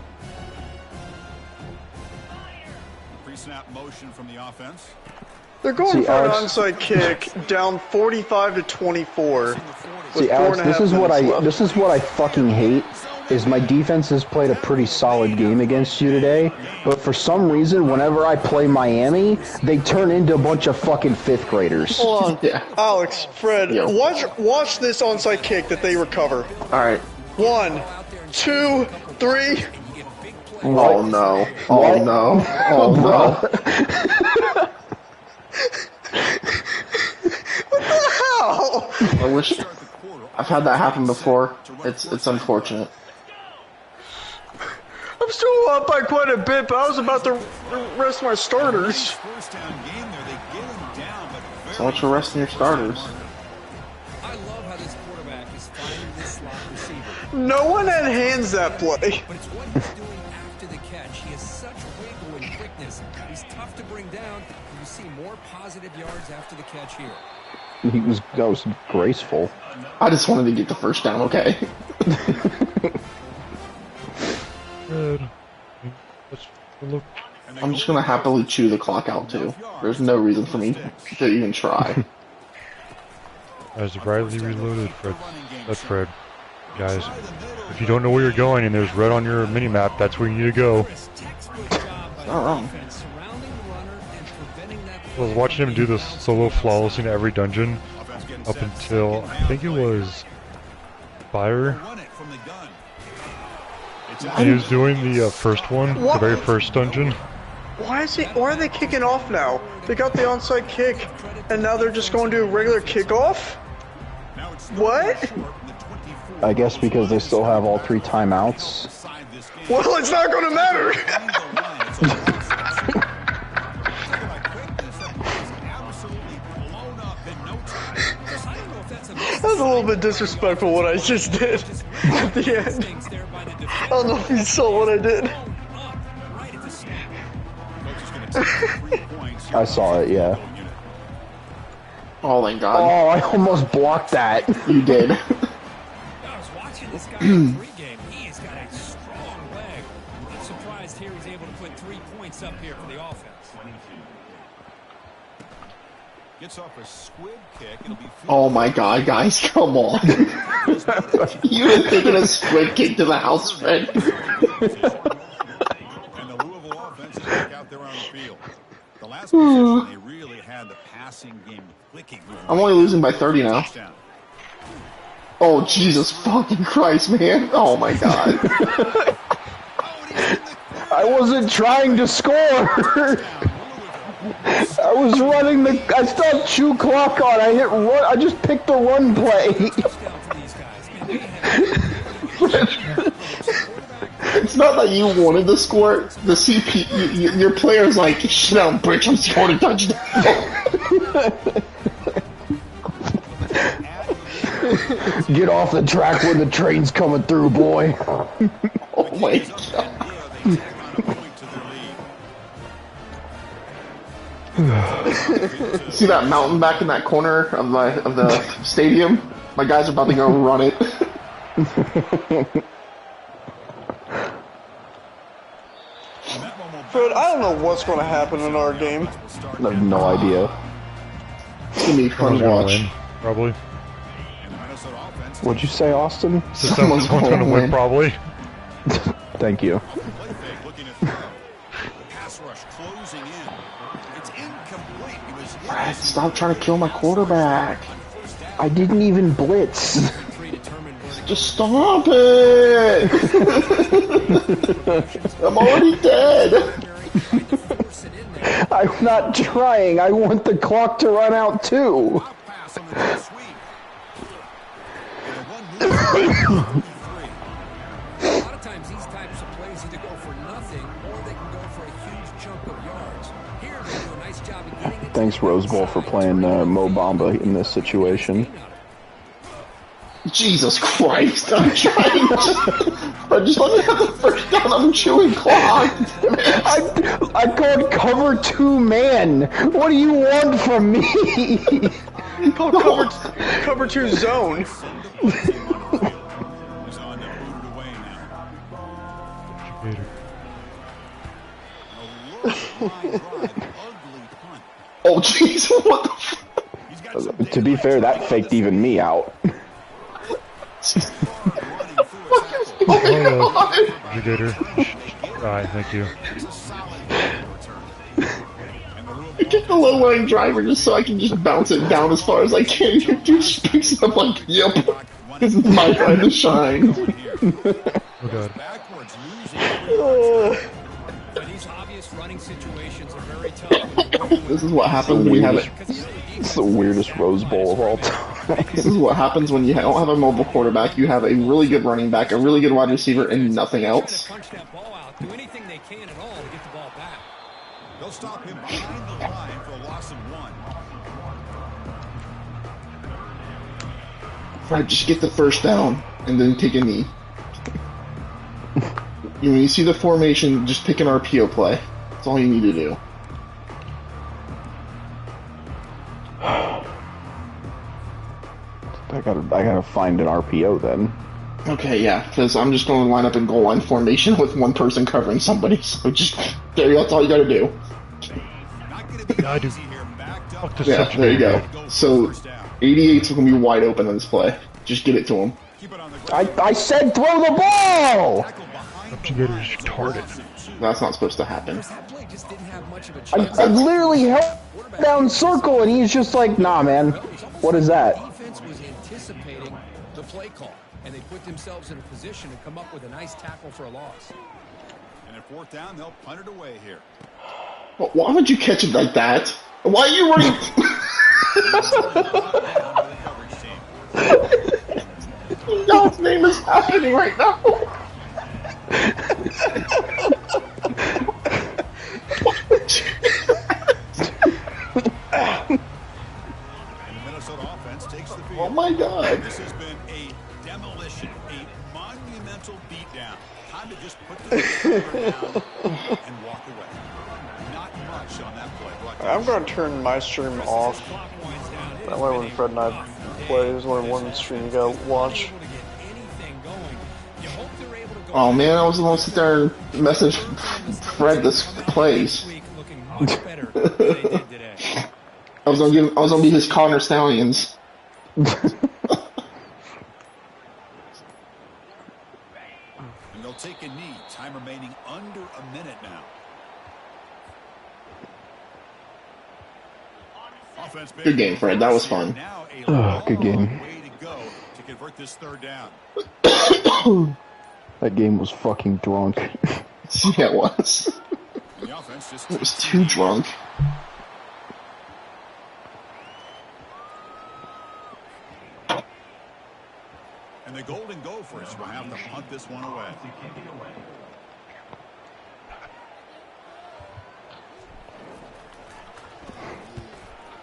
Pre-snap motion from the offense. They're going for an onside kick, down 45-24. See, Alex, this is what I fucking hate. Is my defense has played a pretty solid game against you today, but for some reason, whenever I play Miami, they turn into a bunch of fucking 5th graders. Hold on, Alex, Fred, watch this onside kick that they recover. All right. 1, 2, 3. Oh no! Oh no! Oh no! What the hell? I wish I've had that happen before. It's unfortunate. I'm still up by quite a bit, but I was about to rest my starters. So much for resting your starters. I love how this quarterback is finding this slot receiver. No one had hands that play. But it's what he's doing after the catch. He has such wiggle and quickness. He's tough to bring down. You see more positive yards after the catch here. That was graceful. I just wanted to get the first down, okay? Good. Look. I'm just gonna happily chew the clock out too. There's no reason for me to even try. As brightly reloaded, Fred. That's Fred. Guys, if you don't know where you're going and there's red on your mini-map, that's where you need to go. Not wrong. I was watching him do this solo flawless in every dungeon up until, I think it was Fire. And he was doing the first one, the very first dungeon. Why are they kicking off now? They got the onside kick, and now they're just going to do a regular kickoff? What? I guess because they still have all 3 timeouts. Well, it's not going to matter. That was a little bit disrespectful what I just did at the end. I don't know if you saw what I did. I saw it, yeah. Oh my god. Oh, I almost blocked that. You did. I was watching this guy in the pregame. He has got a strong leg. I'm surprised here he's able to put 3 points up here for the offense. Gets off a squib kick. It'll be Oh my god, guys, come on. You have taken a squib kick to the house, Fred. And the Louisville offense is back out there on the field. The last possession, they really had the passing game clicking. I'm only losing by 30 now. Oh, Jesus fucking Christ, man. Oh my god. I wasn't trying to score. I was running I still have chew clock on. I hit run. I just picked the run play. It's not that you wanted to score. The CP, your player's like, shit down, bitch, I'm scoring a touchdown. Get off the track when the train's coming through, boy. Oh my god. See that mountain back in that corner of the stadium? My guys are about to go run it. Fred, I don't know what's going to happen in our game. I have no idea. It's gonna be fun to watch. Win, probably. What'd you say, Austin? Someone's going to win, probably. Thank you. Brad, stop trying to kill my quarterback. I didn't even blitz. Just stop it! I'm already dead. I'm not trying. I want the clock to run out too. A lot of times these types of plays either go for nothing or they can go for a huge chunk of yards. Here they do a nice job of getting it. Thanks, Rose Bowl, for playing Mo Bamba in this situation. Jesus Christ, I'm trying to... just let me have the first down, I'm chewing clock. I called cover 2 man. What do you want from me? You called cover 2 zone. Oh jeez, what the f... To be fair, that faked even me out. Gator. Alright, thank you. I get the low-lying driver just so I can just bounce it down as far as I can. Your dude just picks it up like, yep, this is my time to shine. Oh god. These obvious running situations are very tough. This is what happens when we have it. It's the weirdest Rose Bowl of all time. This is what happens when you don't have a mobile quarterback. You have a really good running back, a really good wide receiver, and nothing else. Punch that ball out. Do anything they can at all to get the ball back. They'll stop him behind the line for a loss of 1. I just get the first down and then take a knee. When you see the formation, just pick an RPO play. That's all you need to do. I gotta find an RPO then. Okay, yeah, because I'm just going to line up in goal line formation with one person covering somebody. So just that's all you got to do. I do. Fuck this Yeah, such there you a go. So 88's going to be wide open on this play. Just get it to him. I said throw the ball! Gator is retarded. That's not supposed to happen. I literally held down circle and he's just like, nah, man. What is that? Defense was anticipating the play call, and they put themselves in a position to come up with a nice tackle for a loss. And at 4th down, they'll punt it away here. Well, why would you catch it like that? Why are you running? God's name is happening right now. Oh my God! This has been a demolition, a monumental beatdown. Time to just put the receiver down and walk away. Not much on that play. I'm going to turn my stream off. That way when Fred and I play, there's only one stream you gotta watch. Oh man, I was going to sit there and message Fred this plays. gonna be his Connor Stallions. And they'll take a knee. Time remaining under a minute now. Good game, Fred. That was fun. Good game. Way to go to convert this third down. That game was fucking drunk. Yeah, it was. It was too drunk. And the Golden Gophers will have to punt this one away.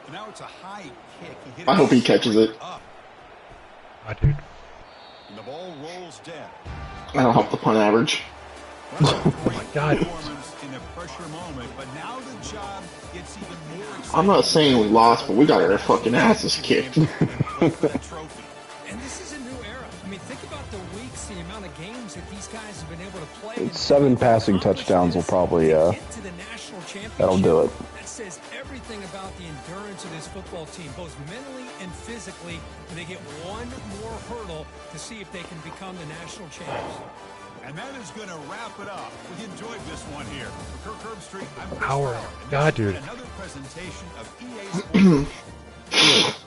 And now it's a high kick. I hope he catches it. I did. And the ball rolls dead. That'll help the punt average. Oh my God. In a pressure moment, but now the job gets even more exciting. I'm not saying we lost, but we got our fucking asses kicked. And this is a new era. I mean, think about the weeks, the amount of games that these guys have been able to play. 7 passing touchdowns will probably, that'll do it. That says everything about the endurance of this football team, both mentally and physically. And they get one more hurdle to see if they can become the national champs. And that is going to wrap it up. We enjoyed this one here. For Kirk Herbstreit, I'm Chris Hour. Farrell, and God, this dude. is another presentation of EA Sports.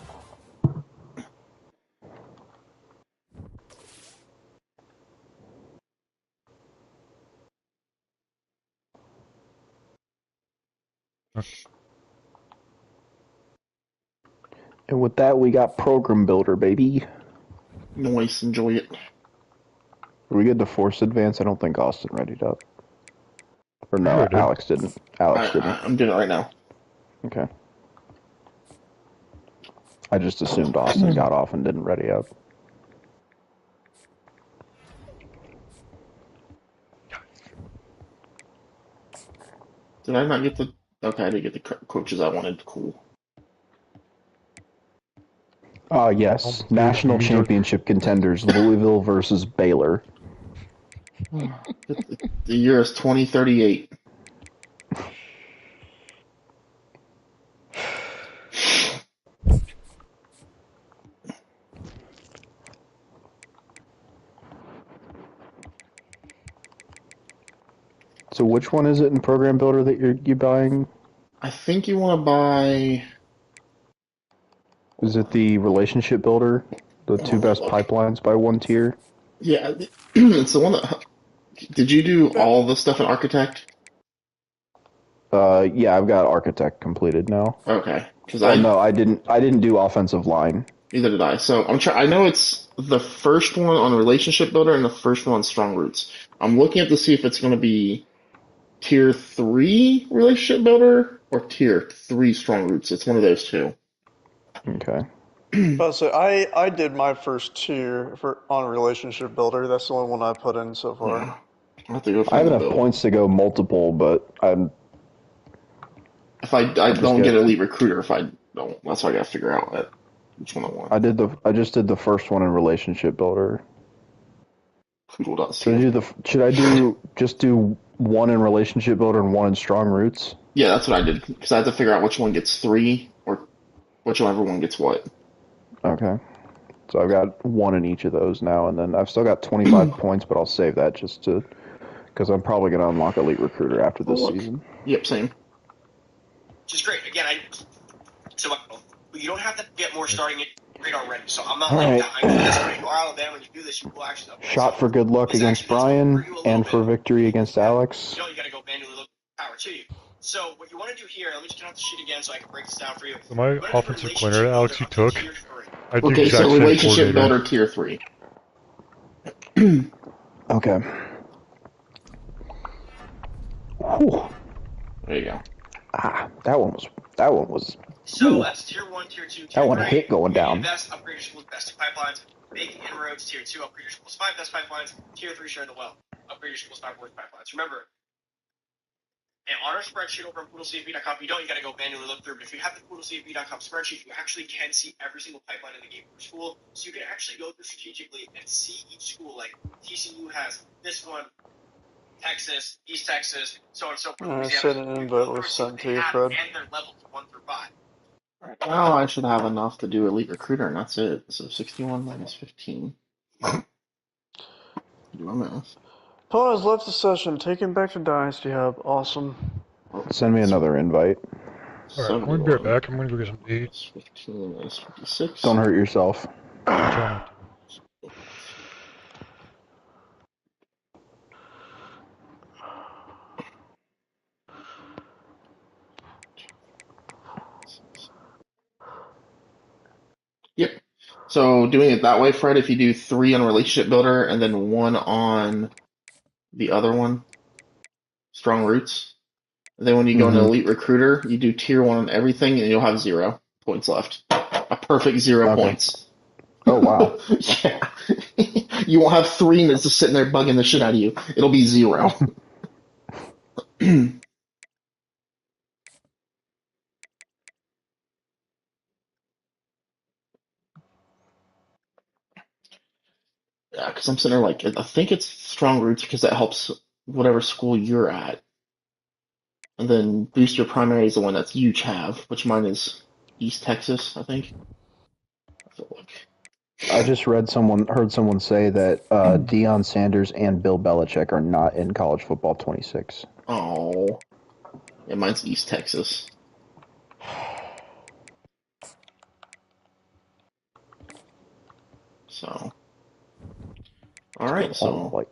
And with that, we got Program Builder, baby. Nice, enjoy it. Are we good to force advance? I don't think Austin read it up. Or no, Sure, dude. Alex didn't. Alex didn't. I'm doing it right now. Okay. I just assumed Austin got off and didn't ready up. Did I not get the... Okay, I didn't get the coaches I wanted. Cool. Yes. National championship contenders, Louisville versus Baylor. The year is 2038. So which one is it in Program Builder that you're buying? I think you want to buy... Is it the Relationship Builder? The 2 best pipelines by 1 tier? Yeah, it's the one that... Did you do all the stuff in Architect? Yeah, I've got Architect completed now. Okay, because no, I didn't do offensive line. Neither did I. So I know it's the first one on Relationship Builder and the first one on Strong Roots. I'm looking up to see if it's going to be Tier 3 Relationship Builder or Tier 3 Strong Roots. It's one of those two. Okay. So I did my first tier on Relationship Builder. That's the only one I put in so far. Yeah. I have to go I have enough points to go multiple, but if I don't get Elite Recruiter, if I don't, that's what I got to figure out which one I want. I just did the first one in Relationship Builder. Should I just do 1 in Relationship Builder and 1 in Strong Roots? Yeah, that's what I did, because I had to figure out which one gets 3 or whichever one gets what. Okay. So I've got 1 in each of those now, and then I've still got 25 points, but I'll save that because I'm probably going to unlock Elite Recruiter after this season. Yep, same. Which is great. Again, you don't have to get more starting it great already, so I'm not like that. I know that's when you are Alabama and you do this, you will actually... Shot for good luck against Brian, and for victory against Alex. You know you got to go manually look power to you. So what you want to do here, let me just turn off the sheet again so I can break this down for you. So my offensive coordinator, Alex, you took, I do okay, exact so same Relationship Builder Tier 3. Okay. Whew. There you go. That one was. So that's Tier 1, Tier 2, Tier 3. That one hit going down. Invest, upgrade your school's best pipelines. Make inroads. Tier 2, upgrade your school's 5 best pipelines. Tier 3, share the wealth. Upgrade your school's 5 worst pipelines. Remember, and on our spreadsheet over on PoodleCFB.com, you got to go manually look through. But if you have the PoodleCFB.com spreadsheet, you actually can see every single pipeline in the game per school. So you can actually go through strategically and see each school. Like TCU has this one, Texas, East Texas, so on and so forth. I said an invite was sent to you, Fred. And their levels 1 through 5. Now I should have enough to do Elite Recruiter, and that's it. So 61 minus 15. Do my math. Paul has left the session. Taken back to Dynasty Hub. Awesome. Send me another invite. Alright, I'm gonna be right back. I'm gonna go get some to eat. 15 minus 56. Don't hurt yourself. I'm trying not to. Yep. So doing it that way, Fred, if you do 3 on Relationship Builder and then 1 on the other one, Strong Roots, and then when you go into Elite Recruiter, you do Tier 1 on everything and you'll have 0 points left. A perfect 0 points. Oh, wow. Yeah. You won't have 3 that's just sitting there bugging the shit out of you. It'll be 0. Yeah, because I'm sitting there like, I think it's Strong Roots because that helps whatever school you're at. And then Boost Your Primary is the one that you have, which mine is East Texas, I think. I just heard someone say that Deion Sanders and Bill Belichick are not in college football 26. Oh. Yeah, mine's East Texas. So. Alright, so. Like,